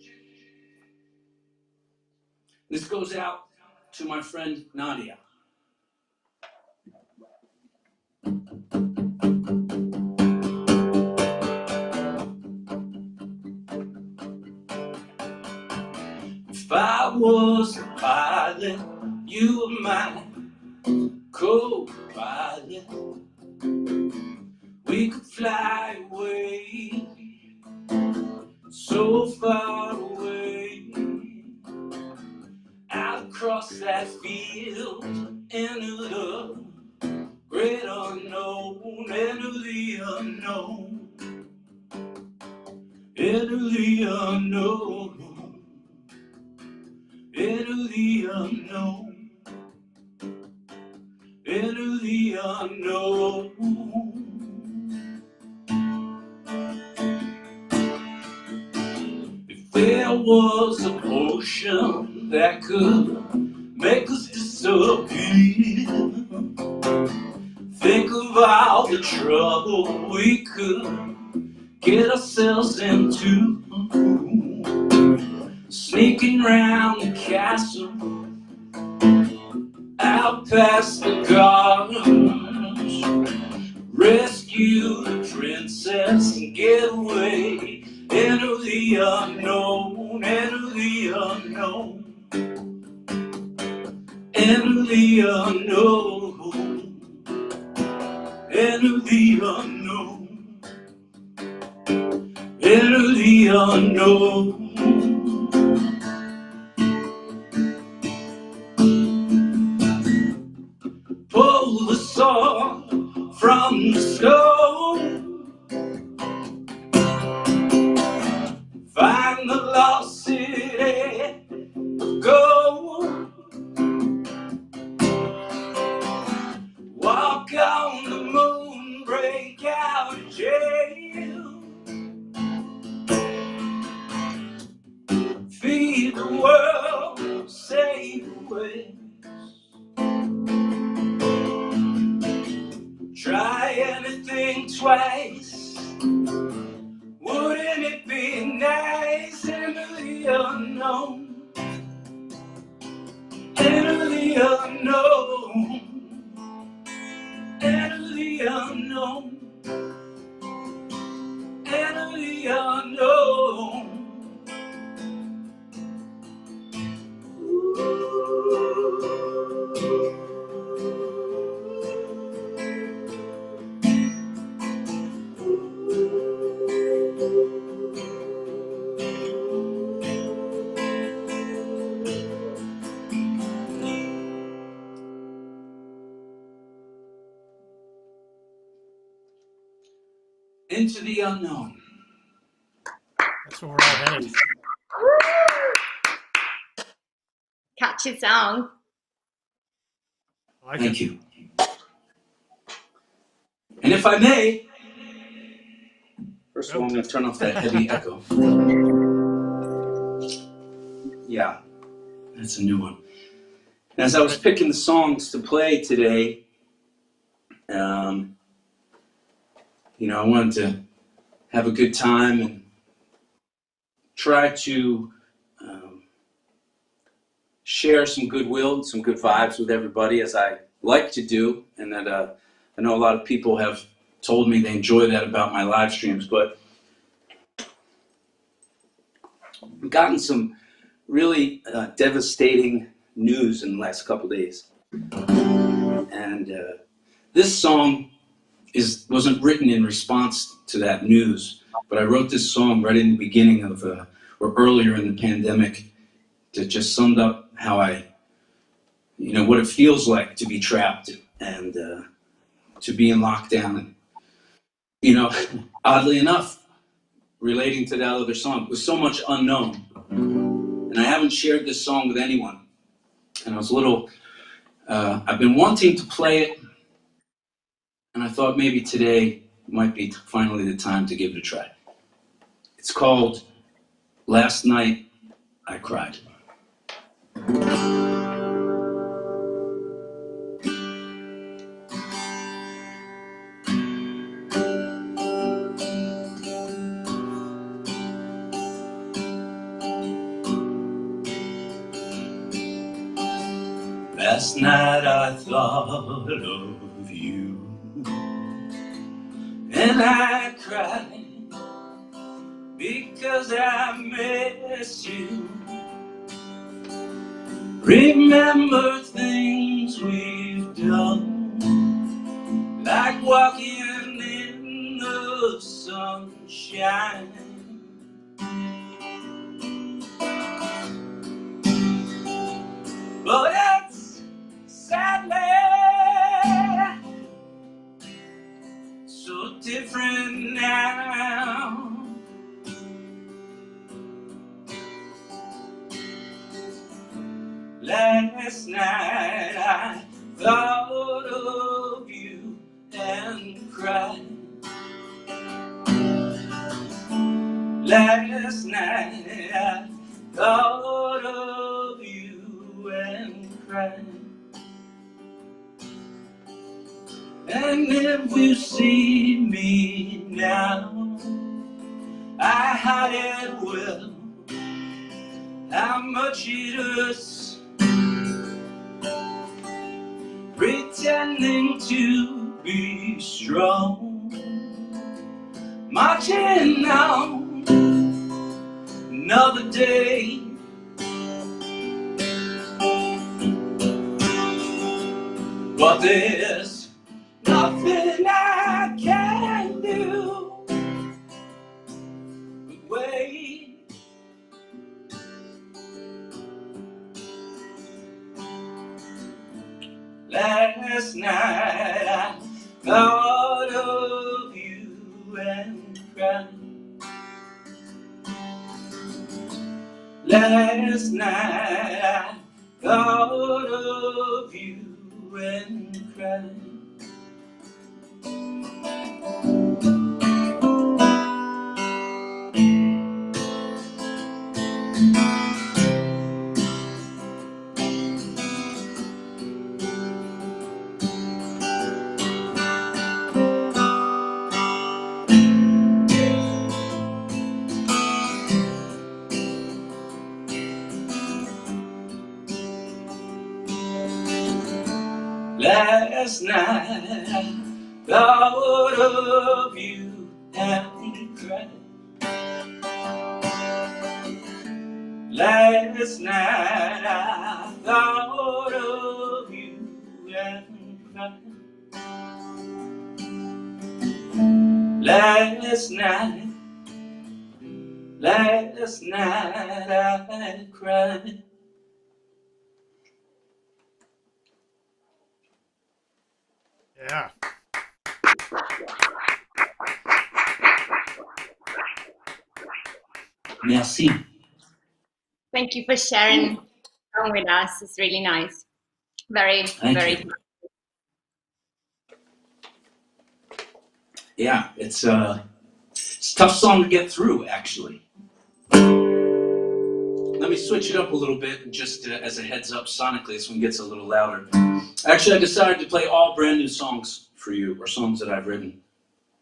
This goes out to my friend Nadia. If I was a pilot, you were my co-pilot. We could fly away, so far away, out across that field, into the great unknown, into the unknown, into the unknown. Into the unknown, into the unknown. If there was a potion that could make us disappear, think of all the trouble we could get ourselves into. Sneaking round the castle, out past the gardens, rescue the princess and get away into the unknown, into the unknown, into the unknown, into the unknown, into the unknown. Pull the sword from the stone, find the lost city of gold, walk on the moon, break out of jail, feed the world, save the way. Try anything twice, wouldn't it be nice? Into the unknown, into the unknown, into the unknown, into the unknown. Into the unknown. That's where we're all headed. Catchy song. I like Thank it. you. And if I may, first of all, I'm going to turn off that heavy echo. Yeah, that's a new one. As I was picking the songs to play today, I wanted to have a good time and try to share some goodwill and some good vibes with everybody, as I like to do, and that I know a lot of people have told me they enjoy that about my live streams, but I've gotten some really devastating news in the last couple days. And this song wasn't written in response to that news, but I wrote this song right in the beginning of, or earlier in the pandemic, that just summed up how what it feels like to be trapped and to be in lockdown. And, oddly enough, relating to that other song, with so much unknown. And I haven't shared this song with anyone. And I was I've been wanting to play it, and I thought maybe today might be finally the time to give it a try. It's called Last Night I Cried. Last night I thought of you, and I cried because I miss you. Remember things we've done, like walking in the sunshine. But it's sadly so different now. Last night I thought of you and cried. Last night I thought of you and cried. And if you see me now, I hide it well, how much it hurts, pretending to be strong, marching on another day. But there's nothing I can do but wait. Last night I thought of you and cried. Last night I thought of you and cried. Last night I thought of you and cried. Last night I thought of you and cried. Last night I cried. Yeah. Merci. Thank you for sharing with us. It's really nice. Very, very you. Yeah, it's a tough song to get through, actually. Let me switch it up a little bit, and just as a heads up sonically, this one gets a little louder. Actually, I decided to play all brand new songs for you, or songs that I've written.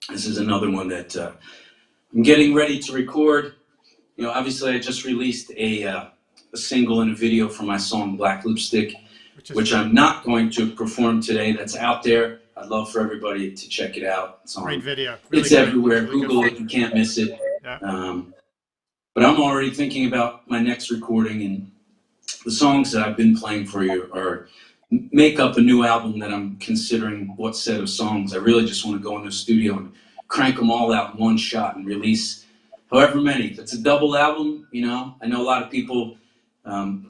This is another one that I'm getting ready to record. You know, obviously I just released a single and a video for my song Black Lipstick, which I'm not going to perform today. That's out there. I'd love for everybody to check it out. It's on, great video. Really it's good. everywhere. Really Google it. You can't miss it. Yeah. But I'm already thinking about my next recording, and the songs that I've been playing for you make up a new album that I'm considering what set of songs. I really just want to go into the studio and crank them all out in one shot and release however many. If it's a double album, you know, I know a lot of people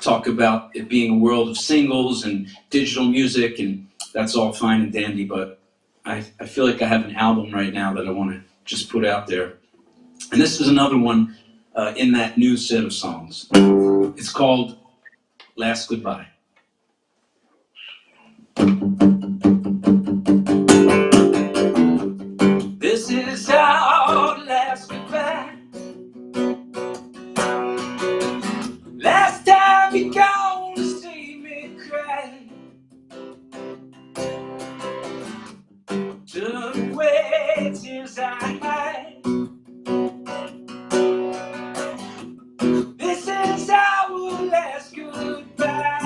talk about it being a world of singles and digital music, and that's all fine and dandy, but I feel like I have an album right now that I want to just put out there. And this is another one in that new set of songs. It's called Last Goodbye. This is our last goodbye. Last time you're gonna see me cry. Turn away tears I hide. This is our last goodbye.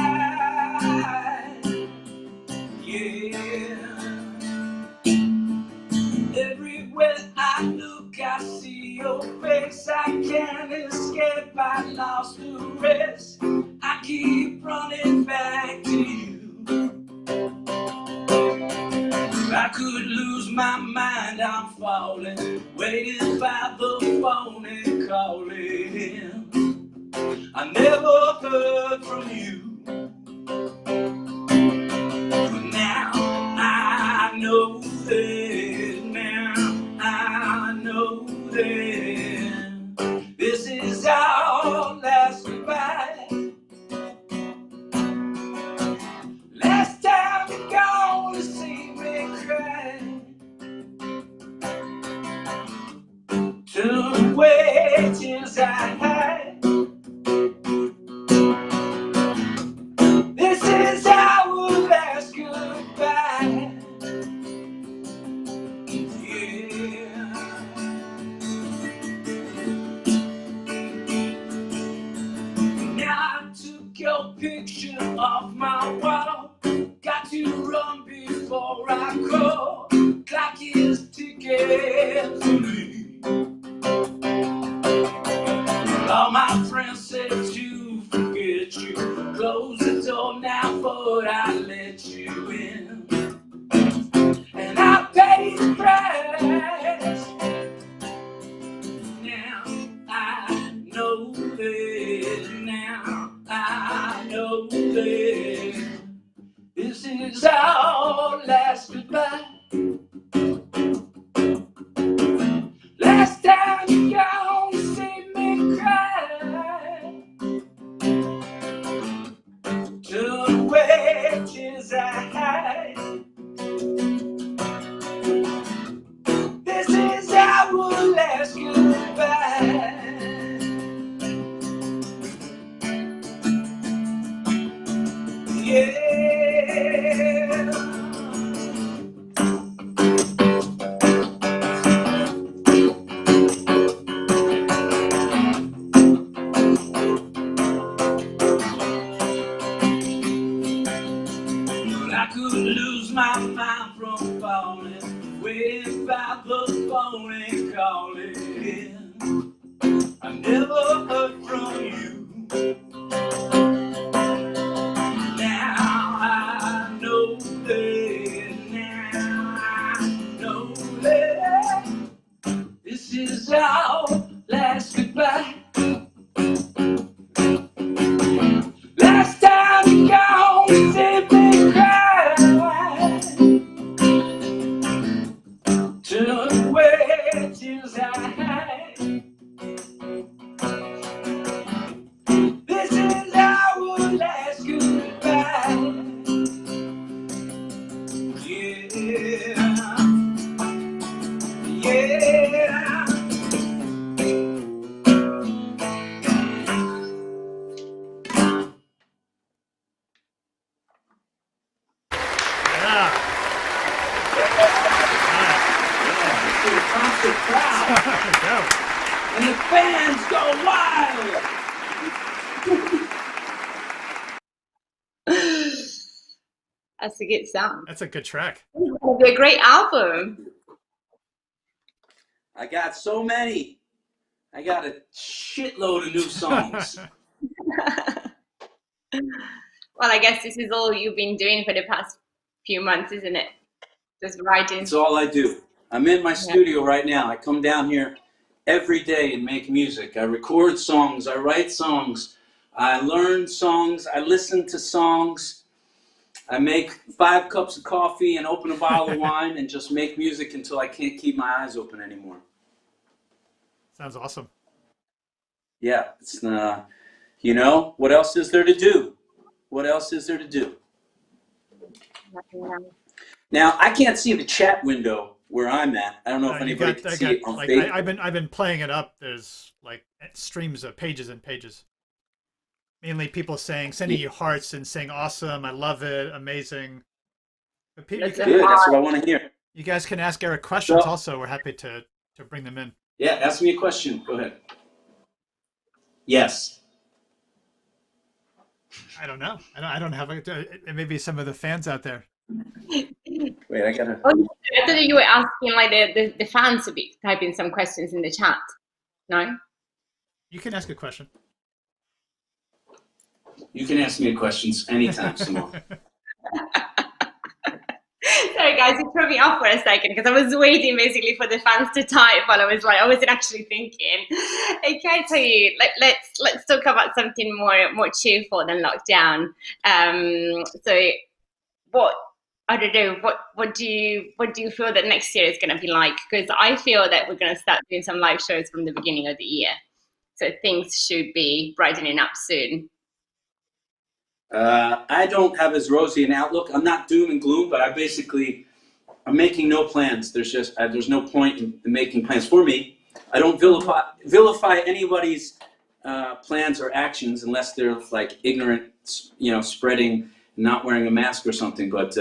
Yeah. Everywhere I look, I see your face. I can't escape, I lost the rest. I keep running back to you. I could lose my mind, I'm falling, waiting by the phone and calling. I never heard from you, but now I know that. Now I know that this is our last goodbye. Last time you're gonna see me cry. Turn away tears I hide. This is our last goodbye. Yeah. Now I took your picture off my wall. Got to run before I call. Clock is ticking for me. All my friends said to forget you. Close the door now, but I let you in. And I paid the price. Now I know that. Now I know that. This is our last goodbye. Last time you're gonna see me cry. Turn away tears I hide. This is our last goodbye. Yeah. I could lose my mind from falling, waiting by the phone and calling. I never heard from you. Now I know that. Now I know that. This is our last goodbye. Last time you're gonna see me cry. Turn away tears I hide. This is our last goodbye. Yeah. Yeah. Go. And the fans go wild. That's a good song. That's a good track. It'll be a great album. I got so many. I got a shitload of new songs. Well, I guess this is all you've been doing for the past few months, isn't it? Just writing. That's all I do. I'm in my studio right now. I come down here every day and make music. I record songs. I write songs. I learn songs. I listen to songs. I make 5 cups of coffee and open a bottle of wine and just make music until I can't keep my eyes open anymore. Sounds awesome. Yeah, it's you know, what else is there to do? What else is there to do? Now, I can't see the chat window where I'm at. I don't know if anybody can see it on Facebook. I've been playing it up. There's like streams of pages and pages. Mainly people sending you hearts and saying awesome, I love it, amazing. But Good, that's what I want to hear. You guys can ask Eric questions also. We're happy to bring them in. Yeah, ask me a question. Go ahead. Yes. I don't know. I don't have maybe some of the fans out there. Wait, I gotta. Oh, I thought you were asking like the fans to be typing some questions in the chat. No? You can ask a question. You can ask me questions anytime, Simona. Sorry guys, it threw me off for a second because I was waiting basically for the fans to type while I was like, I wasn't actually thinking. Okay, I tell you, let's talk about something more cheerful than lockdown. So what I don't know, what do you feel that next year is going to be like? Because I feel that we're going to start doing some live shows from the beginning of the year, so things should be brightening up soon. I don't have as rosy an outlook. I'm not doom and gloom, but I'm making no plans. There's no point in making plans for me. I don't vilify anybody's plans or actions unless they're like ignorant, spreading, not wearing a mask or something. But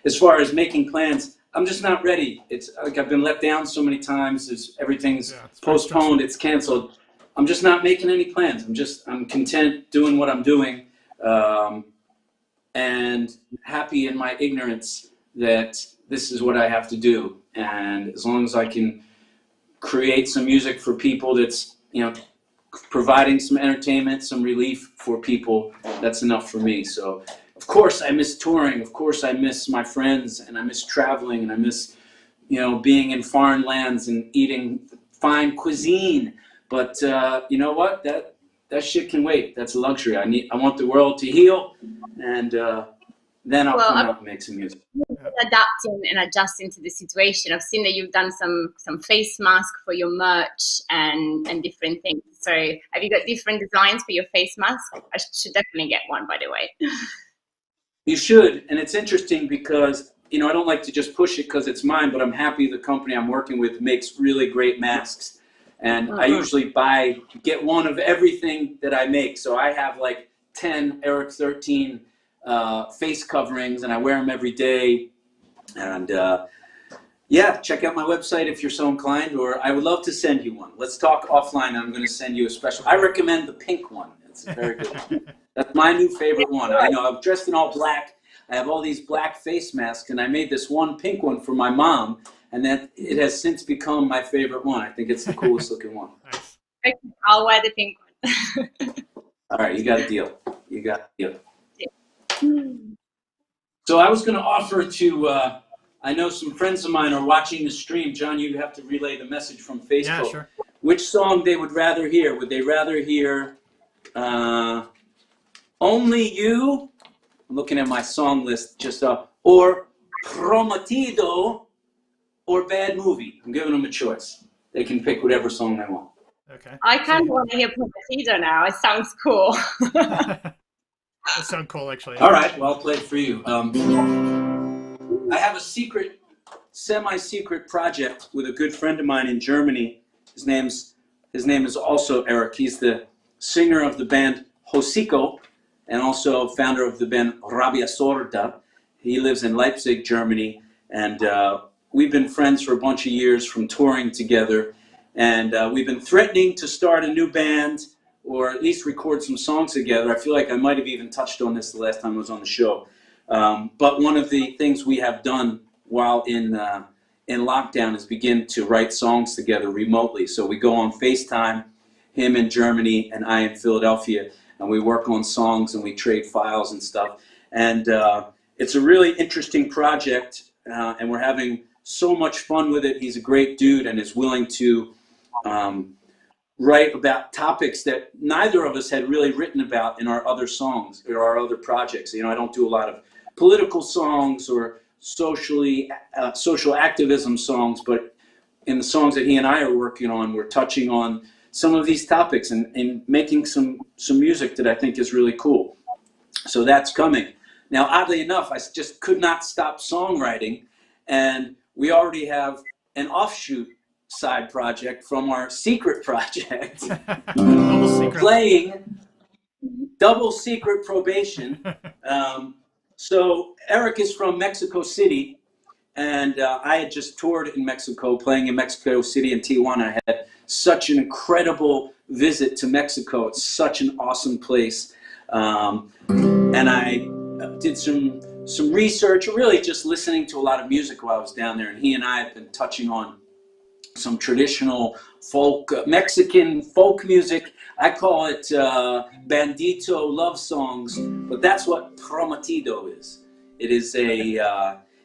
as far as making plans, I'm just not ready. It's like I've been let down so many times. Everything's postponed. It's canceled. I'm just not making any plans. I'm content doing what I'm doing. And happy in my ignorance that this is what I have to do. And as long as I can create some music for people that's, providing some entertainment, some relief for people, that's enough for me. So, of course, I miss touring. Of course, I miss my friends, and I miss traveling, and I miss, being in foreign lands and eating fine cuisine. But you know what? That shit can wait. That's a luxury. I want the world to heal, and then I'll come out and make some music. Adapting and adjusting to the situation. I've seen that you've done some face mask for your merch and different things. So have you got different designs for your face mask? I should definitely get one, by the way. You should, and it's interesting because I don't like to just push it because it's mine, but I'm happy the company I'm working with makes really great masks. And I usually get one of everything that I make. So I have like 10 Eric 13 face coverings, and I wear them every day. And check out my website if you're so inclined, or I would love to send you one. Let's talk offline. I'm going to send you a special. I recommend the pink one. It's a very good one. That's my new favorite one. I know I'm dressed in all black. I have all these black face masks, and I made this one pink one for my mom. And that it has since become my favorite one. I think it's the coolest looking one. Nice. I'll wear the pink one. All right, you got a deal. Yeah. So I was going to offer to, I know some friends of mine are watching the stream. John, you have to relay the message from Facebook. Yeah, sure. Which song they would rather hear? Would they rather hear Only You? I'm looking at my song list or Prometido, or Bad Movie. I'm giving them a choice. They can pick whatever song they want. Okay. I kind of want to hear Prometido now. It sounds cool. That sounds cool, actually. All right, well, I'll play it for you. I have a semi-secret project with a good friend of mine in Germany. His name is also Eric. He's the singer of the band Hocico and also founder of the band Rabia Sorda. He lives in Leipzig, Germany, and we've been friends for a bunch of years from touring together. And we've been threatening to start a new band, or at least record some songs together. I feel like I might have even touched on this the last time I was on the show. But one of the things we have done while in lockdown is begin to write songs together remotely. So we go on FaceTime, him in Germany and I in Philadelphia, and we work on songs and we trade files and stuff. And it's a really interesting project, and we're having so much fun with it. He's a great dude and is willing to write about topics that neither of us had really written about in our other songs or our other projects. You know, I don't do a lot of political songs or social activism songs, but in the songs that he and I are working on, we're touching on some of these topics and making some music that I think is really cool. So that's coming. Now, oddly enough, I just could not stop songwriting, and we already have an offshoot side project from our secret project, playing double secret probation. So Eric is from Mexico City, and I had just toured in Mexico, playing in Mexico City and Tijuana. I had such an incredible visit to Mexico. It's such an awesome place. And I did some research, really just listening to a lot of music while I was down there. And he and I have been touching on some traditional folk, Mexican folk music. I call it bandito love songs, but that's what Prometido is. It is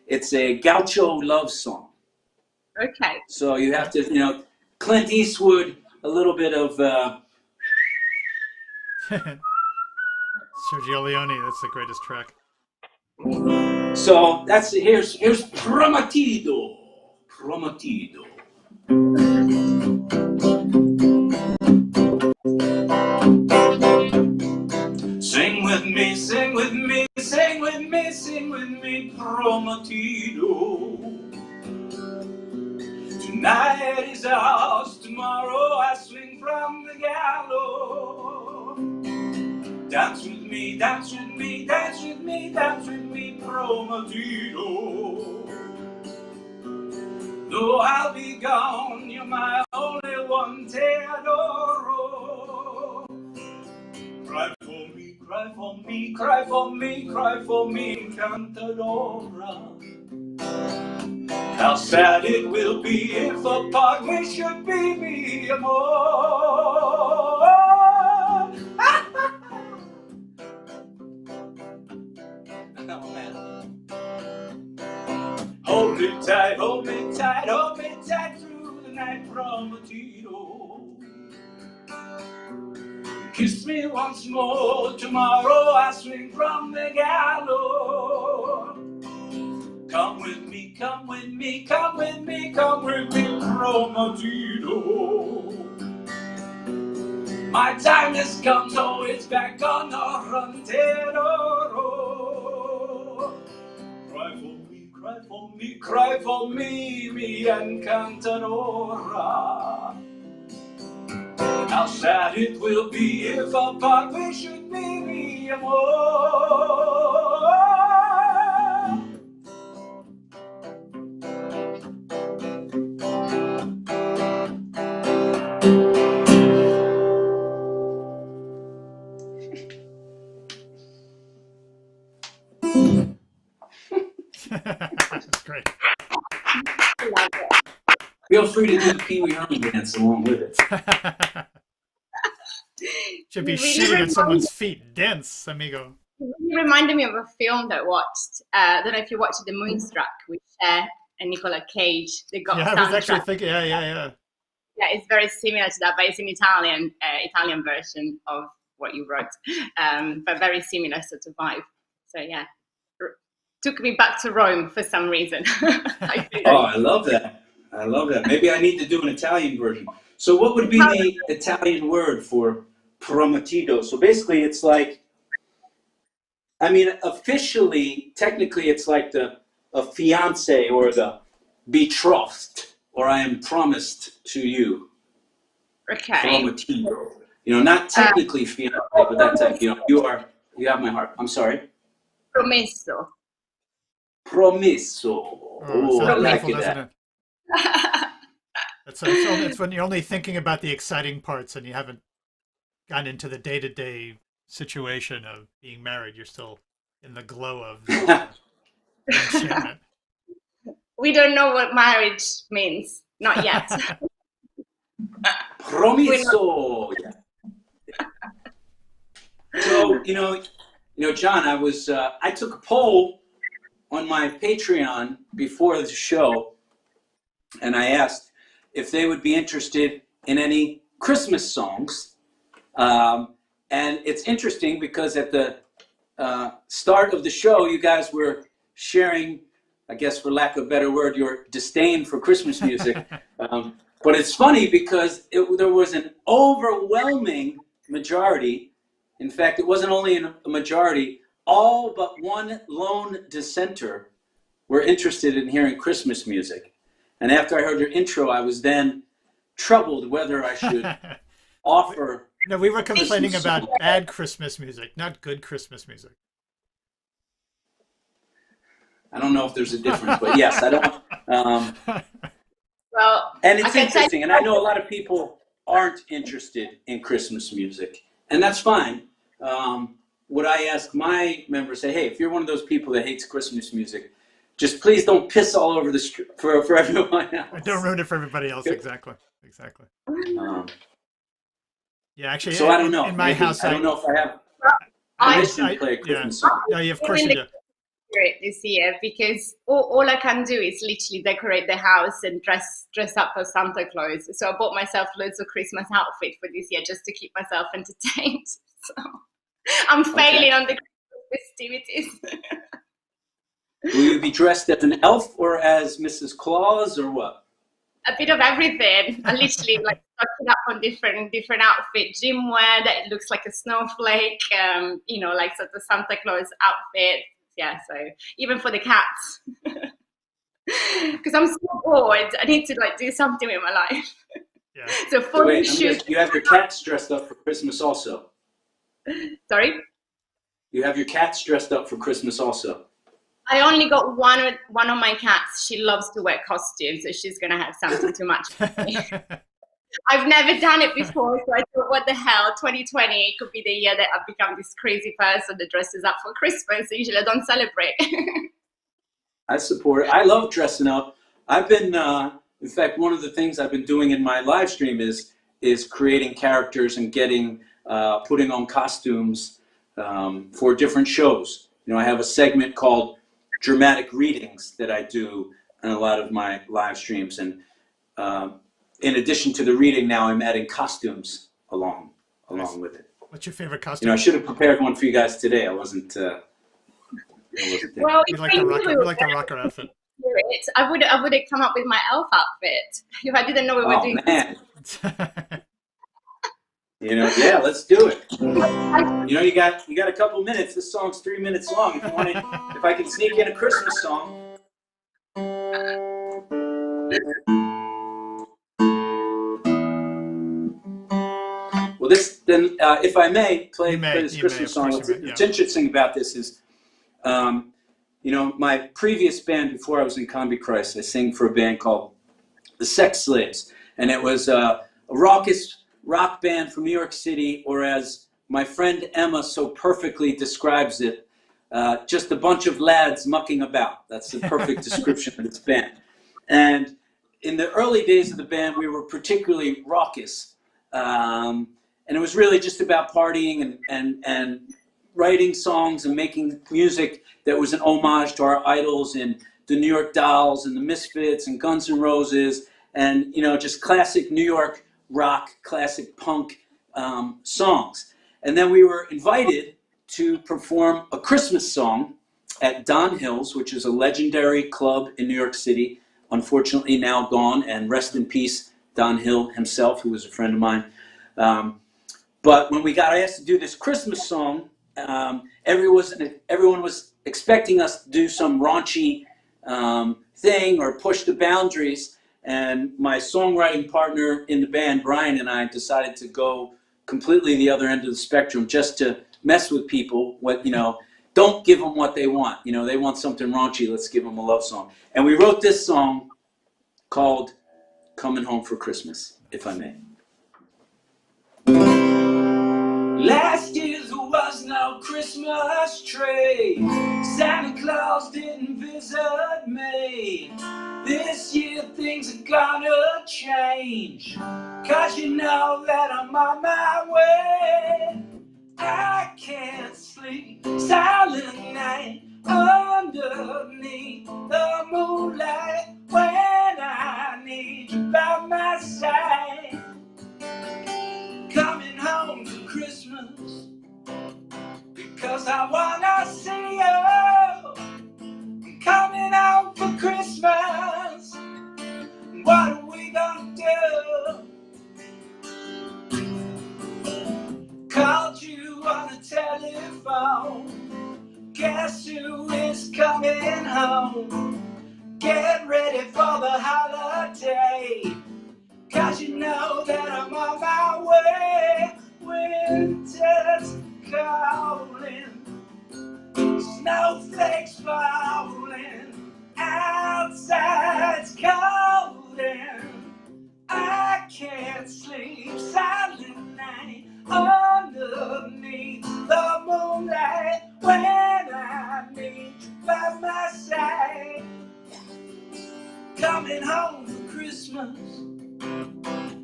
it's a gaucho love song. Okay. So you have to, Clint Eastwood, a little bit of Sergio Leone. That's the greatest track. So here's Prometido. Sing with me, sing with me, sing with me, sing with me, Prometido. Tonight is ours, tomorrow I swing from the gallows. Dance with me, dance with me, dance with me, dance with me, Prometido. Though I'll be gone, you're my only one, te adoro. Cry for me, cry for me, cry for me, cry for me, Cantadora. How sad it will be if apart we should be, mi amor. Oh, man. Hold me tight, hold me tight, hold me tight through the night, Prometido. Kiss me once more, tomorrow I swing from the gallows. Come with me, come with me, come with me, come with me, Prometido. My time has come, so it's back on the run, te adoro. Cry for me, cry for me, cry for me, mi encantadora. How sad it will be if apart we should be, mi amor. That's great. Feel free to do the Pee Wee Herman dance along with it. Should be shitting at someone's feet. Dance, amigo. You reminded me of a film that I watched. I don't know if you watched The Moonstruck with Cher and Nicolas Cage. They got I was actually thinking, yeah. Yeah, it's very similar to that, but it's an Italian version of what you wrote, but very similar sort of vibe. So yeah, took me back to Rome for some reason. I love that. I love that. Maybe I need to do an Italian version. So what would be the Italian word for Prometido? So basically it's like, I mean, officially, technically it's like a fiancé or the betrothed, or I am promised to you. Okay. Prometido. Not technically fiancé, but that type, you have my heart. I'm sorry. Promesso. Promesso. Oh, I like that. That's when you're only thinking about the exciting parts and you haven't gotten into the day-to-day situation of being married. You're still in the glow of the enchantment. We don't know what marriage means. Not yet. Promiso. So, John, I took a poll on my Patreon before the show, and I asked if they would be interested in any Christmas songs. And it's interesting because at the start of the show, you guys were sharing, I guess for lack of a better word, your disdain for Christmas music. But it's funny because there was an overwhelming majority. In fact, it wasn't only a majority, all but one lone dissenter were interested in hearing Christmas music. And after I heard your intro, I was then troubled whether I should offer... No, we were complaining about bad Christmas music, not good Christmas music. I don't know if there's a difference, but yes, I don't... Well, and it's interesting, and I know a lot of people aren't interested in Christmas music, and that's fine. What I ask my members, say, hey, if you're one of those people that hates Christmas music, just please don't piss all over the street for everyone else. Don't ruin it for everybody else. Exactly. Yeah, actually. So I don't know. In my house, I don't know if I have. I play a Christmas song. Yeah, of course you do. This year because all I can do is literally decorate the house and dress up as Santa Claus. So I bought myself loads of Christmas outfits for this year just to keep myself entertained. So I'm failing on the festivities. Will you be dressed as an elf or as Mrs. Claus or what? A bit of everything. I literally stocking up on different outfit, gym wear that looks like a snowflake. Like sort of Santa Claus outfit. Yeah, so even for the cats, because I'm so bored, I need to do something with my life. Yeah. So you have your cats dressed up for Christmas also. Sorry. You have your cats dressed up for Christmas also. I only got one of my cats. She loves to wear costumes, so she's gonna have something too much for me. I've never done it before, so I thought, what the hell, 2020 could be the year that I've become this crazy person that dresses up for Christmas. Usually I don't celebrate. I support it. I love dressing up. I've been, in fact, one of the things I've been doing in my live stream is creating characters and putting on costumes for different shows. I have a segment called Dramatic Readings that I do in a lot of my live streams, and in addition to the reading, now I'm adding costumes along with it. What's your favorite costume? I should have prepared one for you guys today. I wasn't. Well, you like the rocker outfit. I would have come up with my elf outfit if I didn't know we were doing man. Yeah, let's do it. You got a couple minutes. This song's 3 minutes long. If I can sneak in a Christmas song. Well, if I may play this Christmas song, what's interesting about this is, my previous band before I was in Combi Christ, I sang for a band called the Sex Slaves, and it was a raucous rock band from New York City, or as my friend Emma so perfectly describes it, just a bunch of lads mucking about. That's the perfect description of this band. And in the early days of the band, we were particularly raucous. And it was really just about partying and writing songs and making music that was an homage to our idols and the New York Dolls and the Misfits and Guns N' Roses and, just classic New York rock, classic punk songs. And then we were invited to perform a Christmas song at Don Hill's, which is a legendary club in New York City, unfortunately now gone, and rest in peace, Don Hill himself, who was a friend of mine. But when we got asked to do this Christmas song, everyone was expecting us to do some raunchy thing or push the boundaries. And my songwriting partner in the band, Brian, and I decided to go completely the other end of the spectrum just to mess with people. Don't give them what they want. They want something raunchy. Let's give them a love song. And we wrote this song called Coming Home for Christmas, if I may. Last year there was no Christmas tree. Santa Claus didn't visit me. This year things are gonna change, 'cause you know that I'm on my way. I can't sleep, silent night, underneath the moonlight, when I need you by my side. Coming home for Christmas, because I wanna see you. Coming home for Christmas, what are we gonna do? Called you on the telephone, guess who is coming home? Get ready for the holiday, 'cause you know that I'm on my way. Winter's calling, snowflakes falling, outside's cold, and I can't sleep, silent night, underneath the moonlight, when I need you by my side. Coming home for Christmas,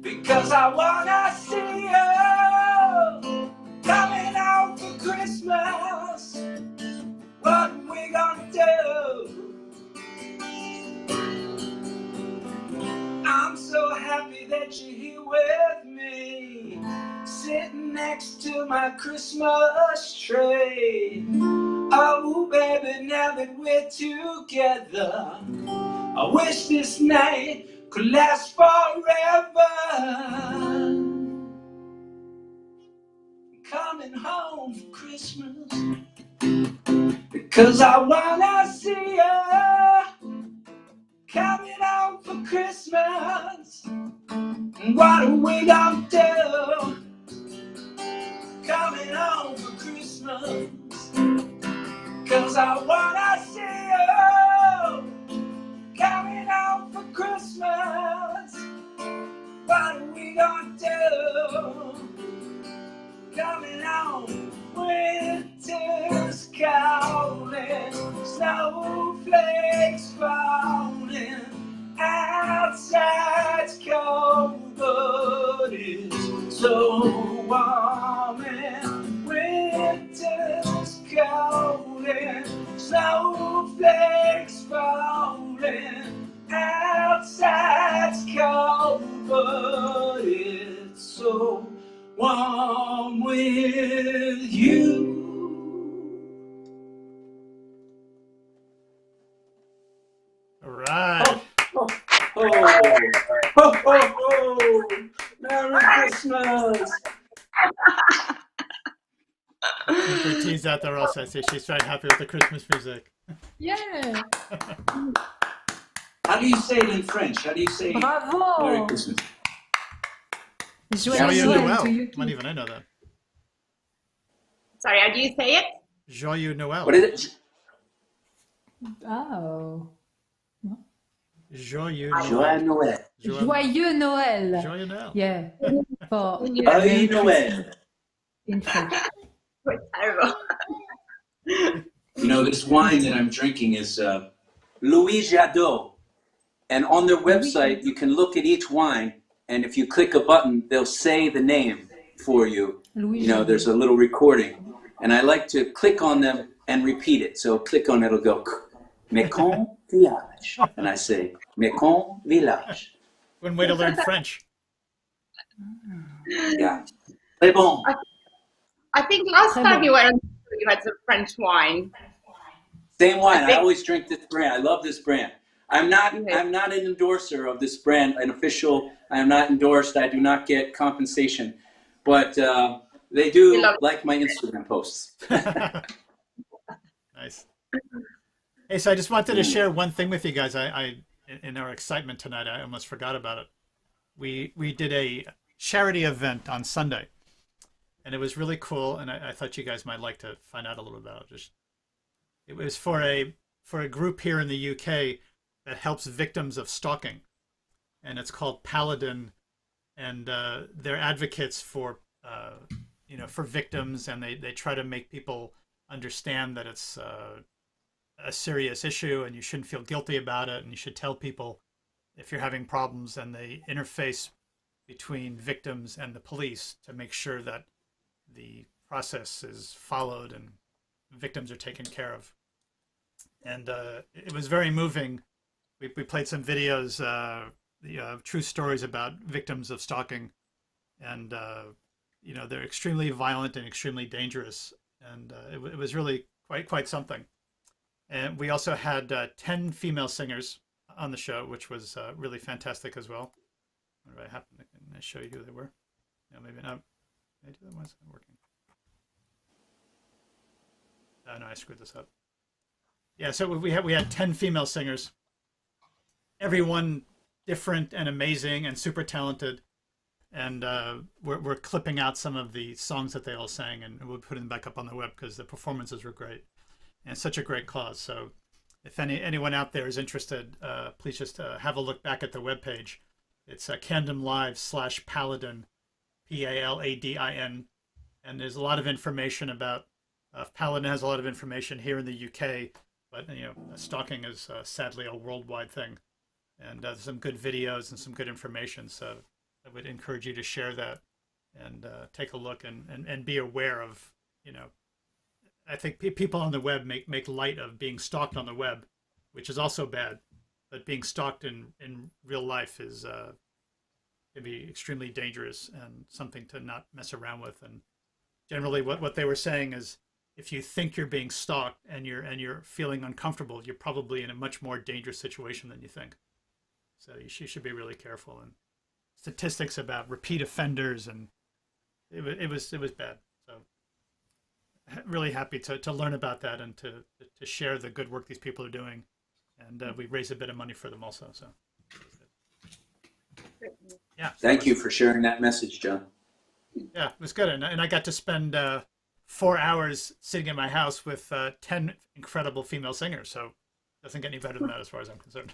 because I wanna see you. Coming home for Christmas, what are we gonna do? I'm so happy that you're here with me, sitting next to my Christmas tree. Oh baby, now that we're together, I wish this night could last forever. Coming home for Christmas, because I wanna see you. Coming home for Christmas, what are we gonna do? Coming home for Christmas, 'cause I wanna see you. Coming home for Christmas, what are we gonna do? Coming home, winter's calling, snowflakes falling, outside's cold, but it's so warm, and winter's calling, snowflakes falling, outside's cold, but it's so warm with you. All right. Oh, oh, oh, oh, oh. Merry Christmas. Bertille's out there also. I say she's very happy with the Christmas music. Yeah. How do you say it in French? How do you say Bravo. Merry Christmas? Joyeux Joyeux Noël. to you Not too. even I know that. Sorry, how do you say it? Joyeux Noël. What is it? Oh. Joyeux Joyeux Noël. Noël. Joyeux Noël. Joyeux Noël. Yeah. For Joyeux Noël. in French. It's terrible. You know, this wine that I'm drinking is Louis Jadot. And on their website, you can look at each wine, and if you click a button, they'll say the name for you. Louis You know, Jadot. there's a little recording. And I like to click on them and repeat it. So click on it, it'll go, Mekong Village. And I say, Mekong Village. One way to learn French. Yeah. C'est bon. I think last Très time bon. you were on, you had some French wine. Same wine. I think- always drink this brand. I love this brand. I'm not an endorser of this brand, an official. I am not endorsed. I do not get compensation. But they do like my Instagram posts. Nice. Hey, so I just wanted to share one thing with you guys. I in our excitement tonight, I almost forgot about it. We did a charity event on Sunday, and it was really cool. And I thought you guys might like to find out a little about it. It was for a group here in the UK that helps victims of stalking. and it's called Paladin, and they're advocates for for victims, and they try to make people understand that it's a serious issue and you shouldn't feel guilty about it, and you should tell people if you're having problems, and they interface between victims and the police to make sure that the process is followed and victims are taken care of. And it was very moving. We played some videos, true stories about victims of stalking, and they're extremely violent and extremely dangerous, and it was really quite something. And we also had 10 female singers on the show, which was really fantastic as well. What did I happen? Can I show you who they were? No, maybe not. Maybe that one's not working. Oh no, I screwed this up. Yeah, so we had 10 female singers. Everyone different and amazing and super talented. And we're clipping out some of the songs that they all sang, and we'll put them back up on the web because the performances were great. And such a great cause. So if anyone out there is interested, please just have a look back at the webpage. It's Camden Live/Paladin, Paladin. And there's a lot of information about, Paladin has a lot of information here in the UK, but stalking is sadly a worldwide thing. And there's some good videos and some good information. So I would encourage you to share that and take a look and be aware of, I think people on the web make light of being stalked on the web, which is also bad. But being stalked in real life is can be extremely dangerous and something to not mess around with. And generally, what they were saying is, if you think you're being stalked and you're feeling uncomfortable, you're probably in a much more dangerous situation than you think. So you should be really careful. And statistics about repeat offenders, and it was bad. So really happy to learn about that and to share the good work these people are doing. And we raise a bit of money for them also. So yeah. Thank you for sharing that message, John. Yeah, it was good. And I got to spend 4 hours sitting in my house with 10 incredible female singers. So it doesn't get any better than that as far as I'm concerned.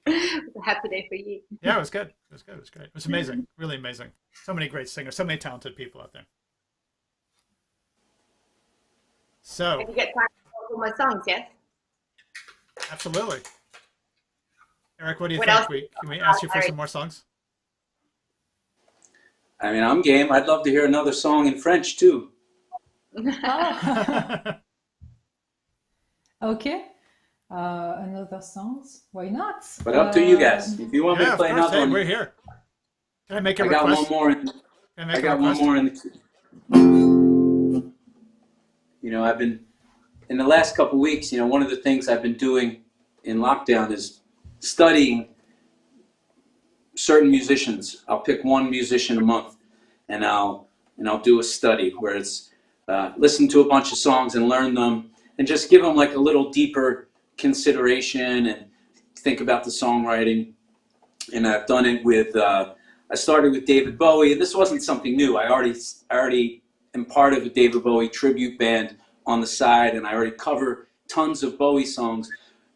It's a happy day for you. Yeah, it was good. It was good. It was great. It was amazing. Really amazing. So many great singers. So many talented people out there. So. Did you get time for more songs, yes? Absolutely. Eric, what do you think? Can we ask you for some more songs? I mean, I'm game. I'd love to hear another song in French, too. Oh. Okay. Another songs? Why not? But up to you guys. If you want me to play another one, we're here. Can I make a request? I got one more. I got one more in the. I've been in the last couple of weeks. One of the things I've been doing in lockdown is studying certain musicians. I'll pick one musician a month, and I'll do a study where it's listen to a bunch of songs and learn them, and just give them like a little deeper consideration and think about the songwriting. And I've done it with. I started with David Bowie. This wasn't something new. I already am part of a David Bowie tribute band on the side, and I already cover tons of Bowie songs,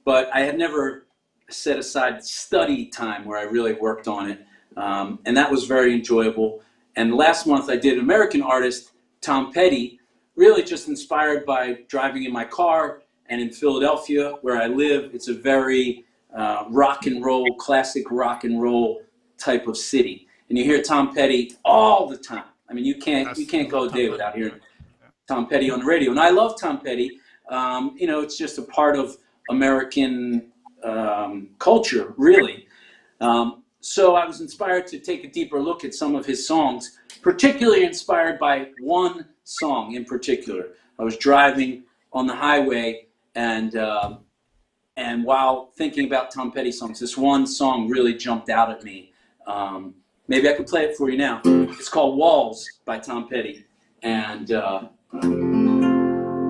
but I had never set aside study time where I really worked on it, and that was very enjoyable. And last month I did an American artist, Tom Petty, really just inspired by driving in my car, and in Philadelphia where I live, it's a very rock and roll, classic rock and roll type of city, and you hear Tom Petty all the time. I mean, you can't go a day without hearing Tom Petty on the radio. And I love Tom Petty. It's just a part of American culture, really. So I was inspired to take a deeper look at some of his songs, particularly inspired by one song in particular. I was driving on the highway, and while thinking about Tom Petty songs, this one song really jumped out at me. Maybe I could play it for you now. It's called Walls by Tom Petty, and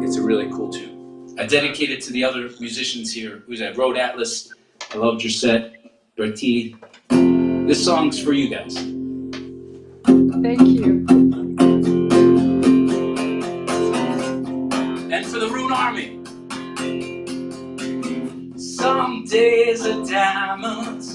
it's a really cool tune. I dedicate it to the other musicians here. Who's that? Road Atlas. I loved your set. Bertie. This song's for you guys. Thank you. And for the Rune Army. Some days are diamonds,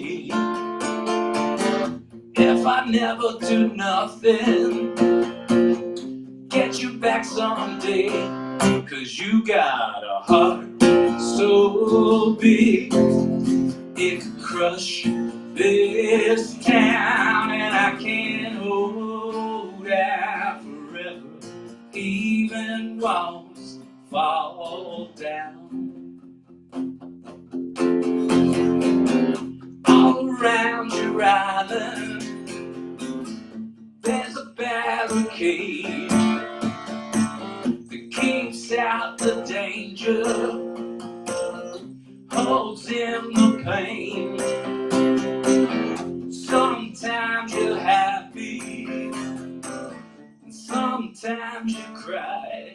me. If I never do nothing, get you back someday, 'cause you got a heart so big it could crush this town, and I can't hold out forever, even walls fall down. All around your island there's a barricade that keeps out the danger, holds in the pain. Sometimes you're happy, and sometimes you cry.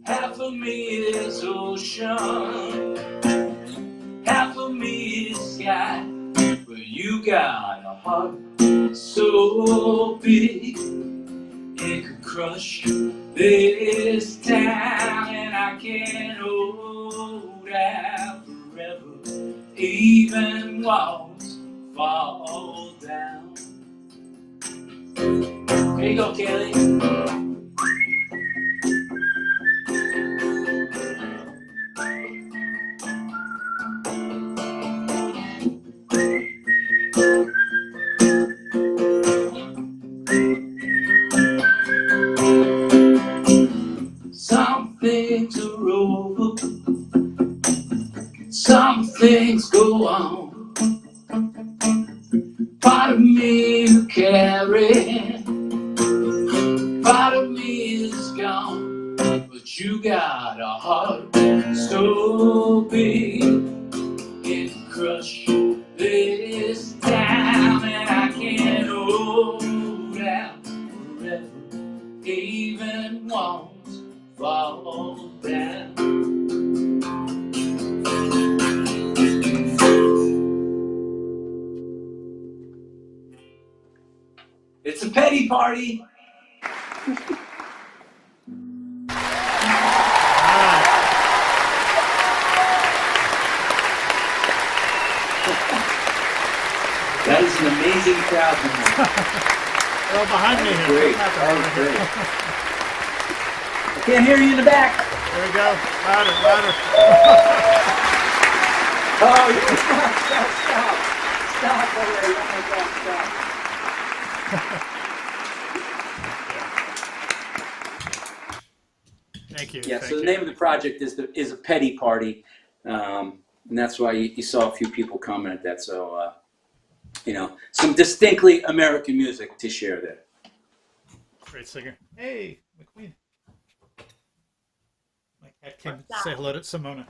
Half of me is ocean, half of me is sky, but you got a heart so big it could crush this town, and I can't hold out forever, even walls fall down. Here you go, Kelly. Some things are over, some things go on. Part of me you carry, part of me is gone, but you got a heart so big it can crush this town, and I can't hold out forever, even walls fall down. It's a petty party. That is an amazing crowd. Well, behind me here. Great. That was great. I can't hear you in the back. There we go. Louder, louder. Oh, stop. Stop already. Oh my God, stop. Thank you. Yeah, thank so the you. name of the project is a petty party, and that's why you saw a few people comment at that. So, some distinctly American music to share there. Great singer. Hey, McQueen. My cat came to say hello to Simona.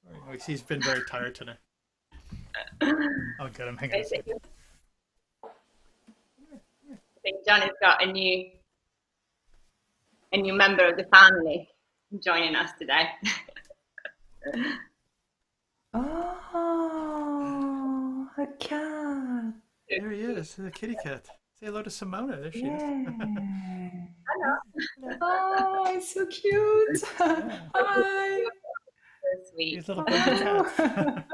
Oh, he's been very tired today. I'll get him. Hang on a second. I think John has got a new member of the family joining us today. Oh, a cat. There he is, the kitty cat. Say hello to Simona. There she is. Hello. Oh, it's so cute. Hi. So sweet. He's a little baby cat.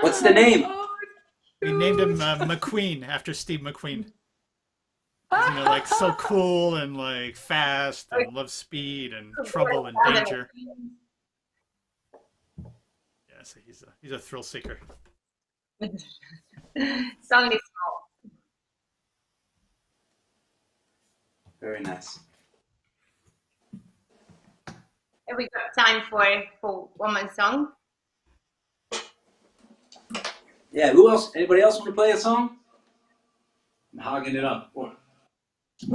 What's the name? Oh, We named him McQueen after Steve McQueen. Like so cool and like fast and loves speed and trouble and danger. Yeah, so he's a thrill seeker. It's only small. Very nice. Have we got time for one more song? Yeah, who else? Anybody else want to play a song? I'm hogging it up. Or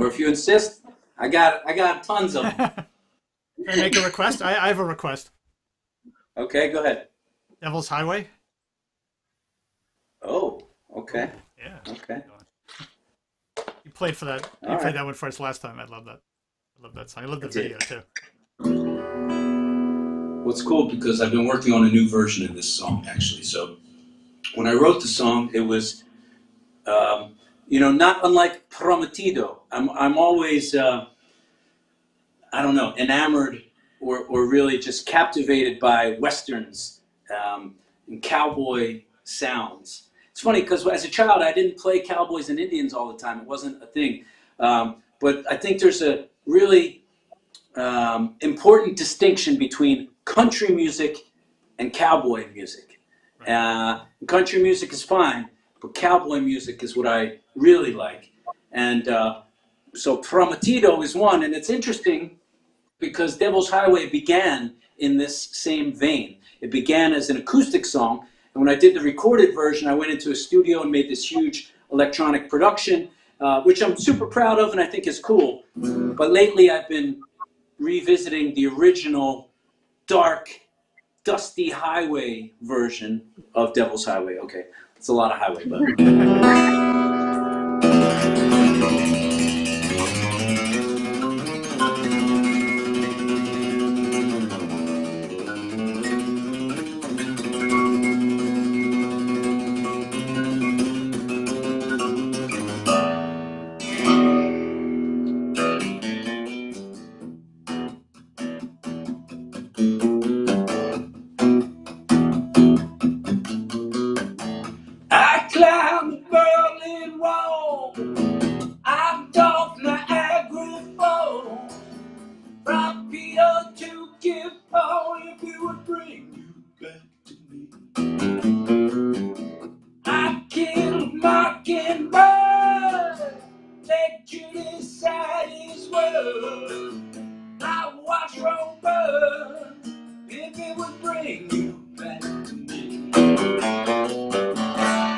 if you insist, I got tons of them. Can I make a request? I have a request. Okay, go ahead. Devil's Highway? Oh, okay. Yeah. Okay. You played for that. You All played right. that one for us last time. I love that. I love that song. I love the I did. video too. Well, it's cool because I've been working on a new version of this song, actually. So when I wrote the song, it was, not unlike Prometido. I'm always, enamored or really just captivated by westerns and cowboy sounds. It's funny because as a child, I didn't play cowboys and Indians all the time. It wasn't a thing. But I think there's a really important distinction between country music and cowboy music. Country music is fine, but cowboy music is what I really like. And so Prometido is one, and it's interesting because Devil's Highway began in this same vein. It began as an acoustic song, and when I did the recorded version, I went into a studio and made this huge electronic production, which I'm super proud of and I think is cool. But lately I've been revisiting the original dark, dusty highway version of Devil's Highway. Okay, it's a lot of highway, but... I climbed the Berlin Wall, I doffed Niagara Falls, from Peter to Cape Paul, if it would bring you back to me. I killed Mockingbird, take Judy side his word. I watched Rome burn, if it would bring you back to me.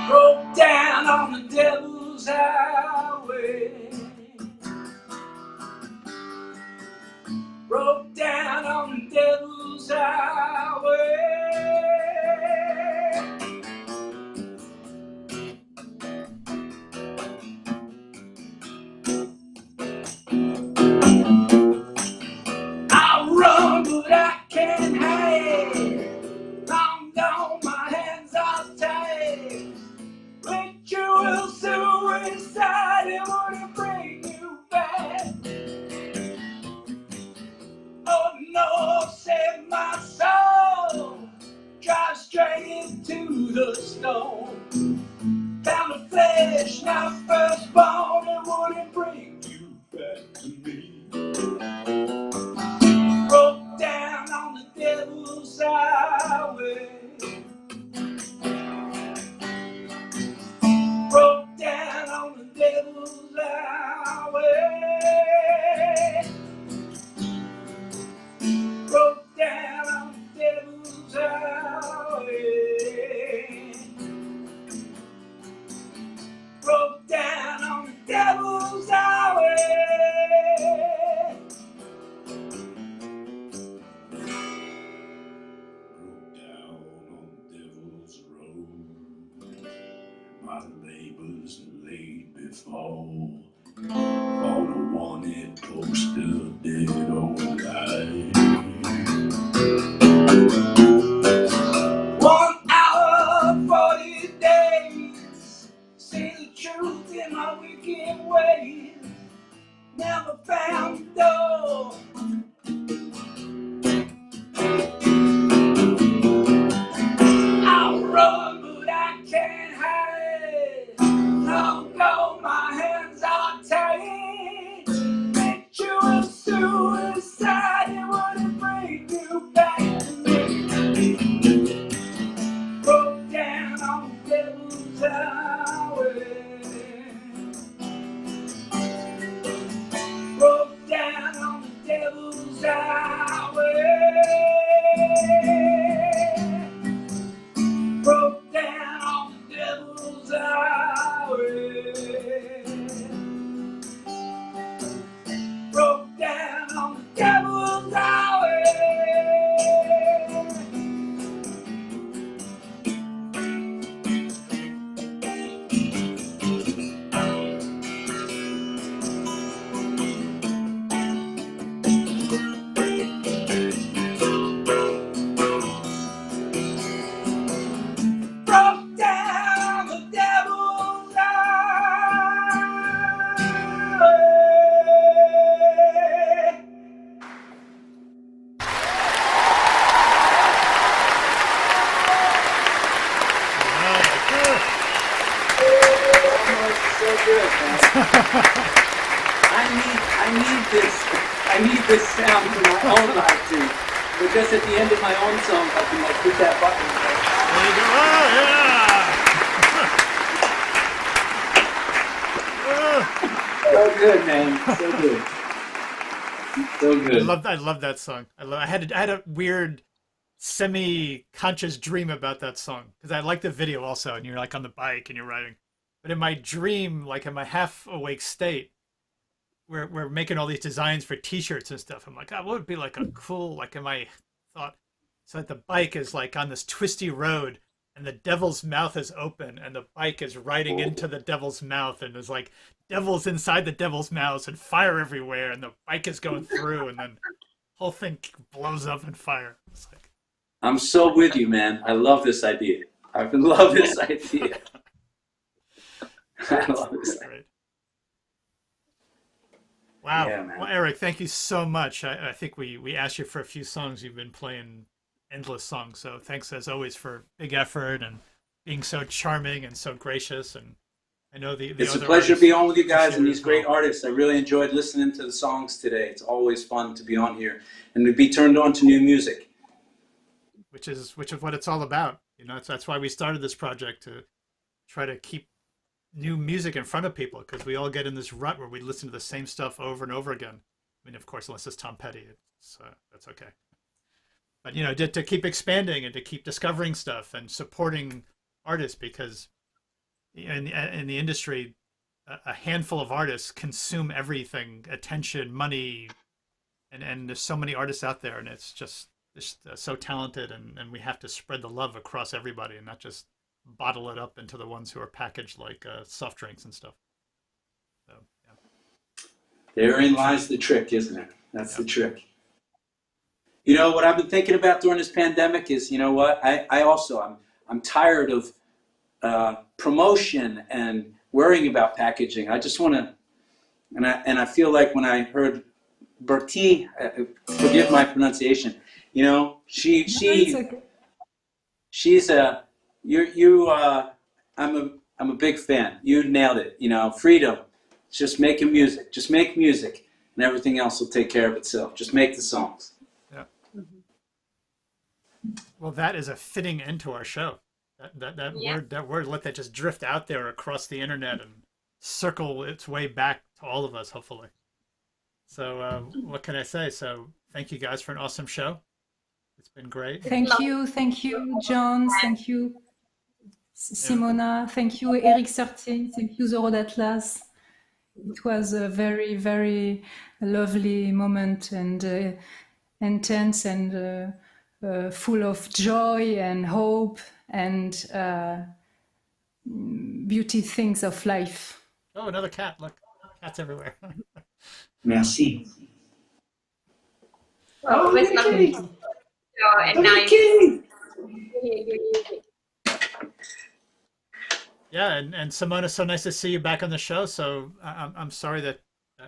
Broke down on the Devil's Highway. Broke down on the Devil's Highway. I run, but I can't hide. I'm gone, my hands are tied. Ritual suicide, it wouldn't bring you back. Oh no, save my soul. Drive straight into the stone. Found the flesh, now firstborn, it wouldn't bring you back to me. Broke down on the Devil's Highway. Broke down on the Devil's Highway. Broke down on the Devil's Highway. Broke down on the Devil's Highway. Broke down on the Devil's Road. My labors laid before. On a wanted poster, dead or alive. 1 hour, 40 days. See the truth in my wicked ways. Never found the door. I'll run, but I can't hide. I'll go, my hands are tied. Ritual suicide, it wouldn't bring you back. good, man. I need this sound for my own life too. But just at the end of my own song, I can like hit that button. There you go. Oh yeah. So good, man. So good. So good. I love that song. I had a weird semi-conscious dream about that song because I like the video also, and you're like on the bike and you're riding. But in my dream, like in my half-awake state, we're making all these designs for T-shirts and stuff. I'm like, oh, what would be like a cool, like in my thought, so that the bike is like on this twisty road, and the devil's mouth is open, and the bike is riding into the devil's mouth, and there's like devils inside the devil's mouth, and fire everywhere, and the bike is going through, and then the whole thing blows up in fire. It's like, I'm so with you, man. I love this idea. I love this idea. I love this idea. Wow. Yeah, man. Well, Eric, thank you so much. I think we asked you for a few songs. You've been playing endless songs. So thanks as always for big effort and being so charming and so gracious. And I know it's a pleasure to be on with you guys and these great artists. I really enjoyed listening to the songs today. It's always fun to be on here and to be turned on to new music. Which is what it's all about. You know, that's why we started this project, to try to keep new music in front of people, because we all get in this rut where we listen to the same stuff over and over again. I mean, of course, unless it's Tom Petty, that's okay. But you know, to keep expanding and to keep discovering stuff and supporting artists, because in the industry, a handful of artists consume everything, attention, money, and there's so many artists out there, and it's just so talented, and we have to spread the love across everybody and not just bottle it up into the ones who are packaged like soft drinks and stuff. So, yeah. Therein lies the trick, isn't it? That's the trick. You know, what I've been thinking about during this pandemic is, you know what, I'm tired of promotion and worrying about packaging. I just want to, and I feel like when I heard Bertie, forgive my pronunciation, you know, she's I'm a big fan. You nailed it. You know, freedom. Just making music. Just make music, and everything else will take care of itself. Just make the songs. Yeah. Well, that is a fitting end to our show. That word, let that just drift out there across the internet and circle its way back to all of us, hopefully. So, what can I say? So, thank you guys for an awesome show. It's been great. Thank you, John. Thank you, Simona. Thank you, Eric 13. Thank you, The Road Atlas. It was a very, very lovely moment, and intense, and full of joy and hope and beauty things of life. Oh, another cat! Look, cats everywhere. Merci. Oh, it's lovely. And nice. Yeah, and Simona, so nice to see you back on the show. So I'm sorry that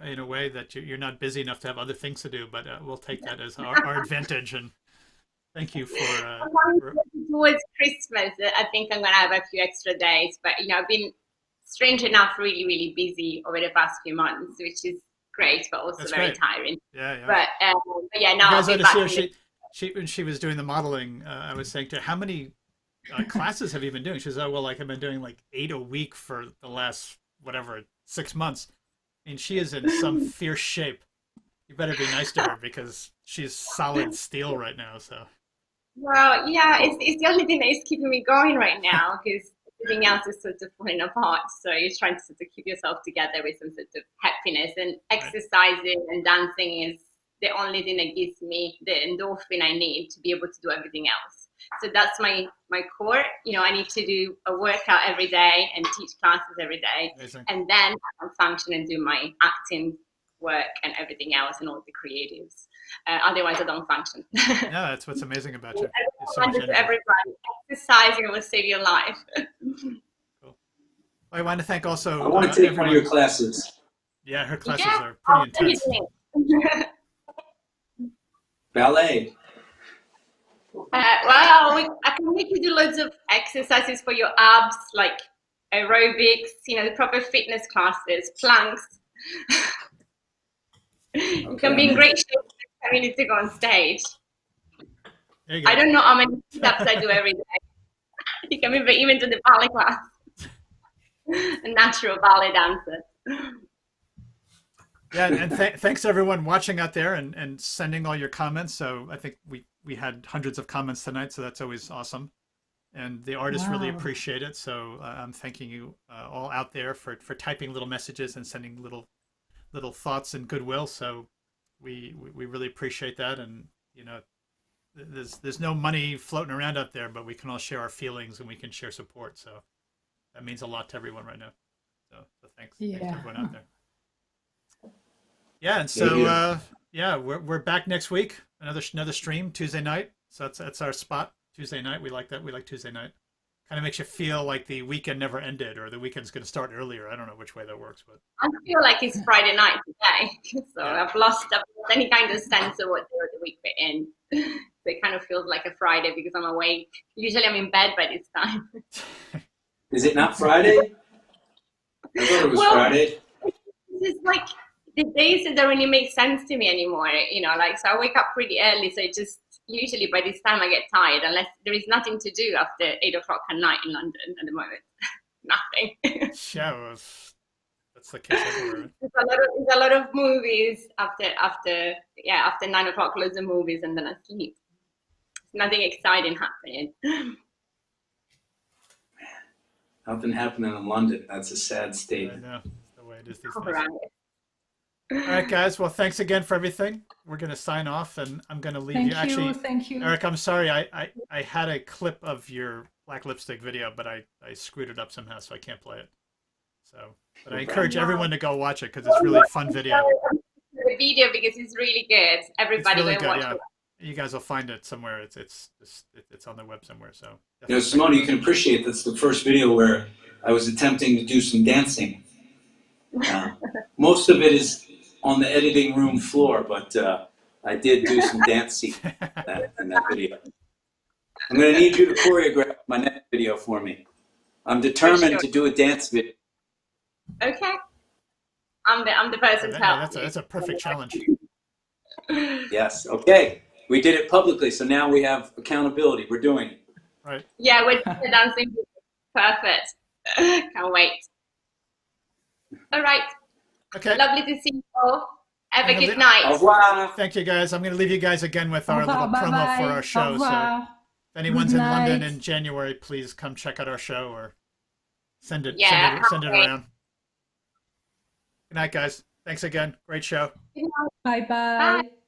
in a way that you're not busy enough to have other things to do, but we'll take that as our advantage. And thank you for. Towards Christmas, I think I'm gonna have a few extra days, but you know, I've been strange enough really, really busy over the past few months, which is great, but also very tiring. Yeah. But yeah, now I'll be back. When she was doing the modeling, I was saying to her, how many classes have you been doing? She says, oh, well, like I've been doing like 8 a week for the last, 6 months. And she is in some fierce shape. You better be nice to her because she's solid steel right now. So. Well, yeah, it's the only thing that is keeping me going right now, because everything else is sort of falling apart. So you're trying to sort of keep yourself together with some sort of happiness, and exercising and dancing is the only thing that gives me the endorphin I need to be able to do everything else. So that's my core. You know, I need to do a workout every day and teach classes every day. Amazing. And then I can function and do my acting work and everything else and all the creatives. Otherwise, I don't function. No, that's what's amazing about you. So everybody, exercising will save your life. Cool. I want to thank also. I want to take one of your classes. Yeah, her classes are pretty intense. Ballet. Well, I can make you do loads of exercises for your abs, like aerobics, the proper fitness classes, planks. You can be in great shape next time you need to go on stage. There you go. I don't know how many sit-ups I do every day. You can even to the ballet class. A natural ballet dancer. Yeah, and thanks everyone watching out there and sending all your comments. So I think we had hundreds of comments tonight, so that's always awesome. And the artists really appreciate it. So I'm thanking you all out there for typing little messages and sending little thoughts and goodwill. So we really appreciate that. And there's no money floating around out there, but we can all share our feelings and we can share support. So that means a lot to everyone right now. So thanks, thanks to everyone out there. Yeah, and so we're back next week. Another stream Tuesday night. So that's our spot. Tuesday night. We like that. We like Tuesday night. Kind of makes you feel like the weekend never ended, or the weekend's going to start earlier. I don't know which way that works, but I feel like it's Friday night today, so I've lost any kind of sense of what day of the week we're in. So it kind of feels like a Friday because I'm awake. Usually I'm in bed by this time. Is it not Friday? I thought it was Friday. It's like the days that don't really make sense to me anymore. So I wake up pretty early, so it just usually by this time I get tired, unless there is nothing to do after 8 o'clock at night in London at the moment. Nothing. Yeah, well, that's the case everywhere. There's a lot of movies after 9 o'clock, loads of movies, and then I sleep. There's nothing exciting happening. Nothing happening in London. That's a sad state. I know. That's the way it is these All days. right. All right, guys. Well, thanks again for everything. We're going to sign off, and I'm going to leave you. Actually, thank you. Eric, I'm sorry. I had a clip of your black lipstick video, but I screwed it up somehow, so I can't play it. So, but I encourage everyone to go watch it because it's really a fun video. The video because it's really good. Everybody really will good, watch it. You guys will find it somewhere. It's on the web somewhere. So, Simona, you can appreciate that's the first video where I was attempting to do some dancing. Most of it is on the editing room floor, but I did do some dancing in that video. I'm going to need you to choreograph my next video for me. I'm determined to do a dance video. Okay. I'm the person to help. That's a perfect challenge. Yes. Okay. We did it publicly, so now we have accountability. We're doing it. Right. Yeah, we're dancing. Perfect. Can't wait. All right. Okay. Lovely to see you all. Have a good night. Au revoir. Thank you, guys. I'm going to leave you guys again with our little promo for our show. So if anyone's in London in January, please come check out our show or send it around. Good night, guys. Thanks again. Great show. Bye-bye.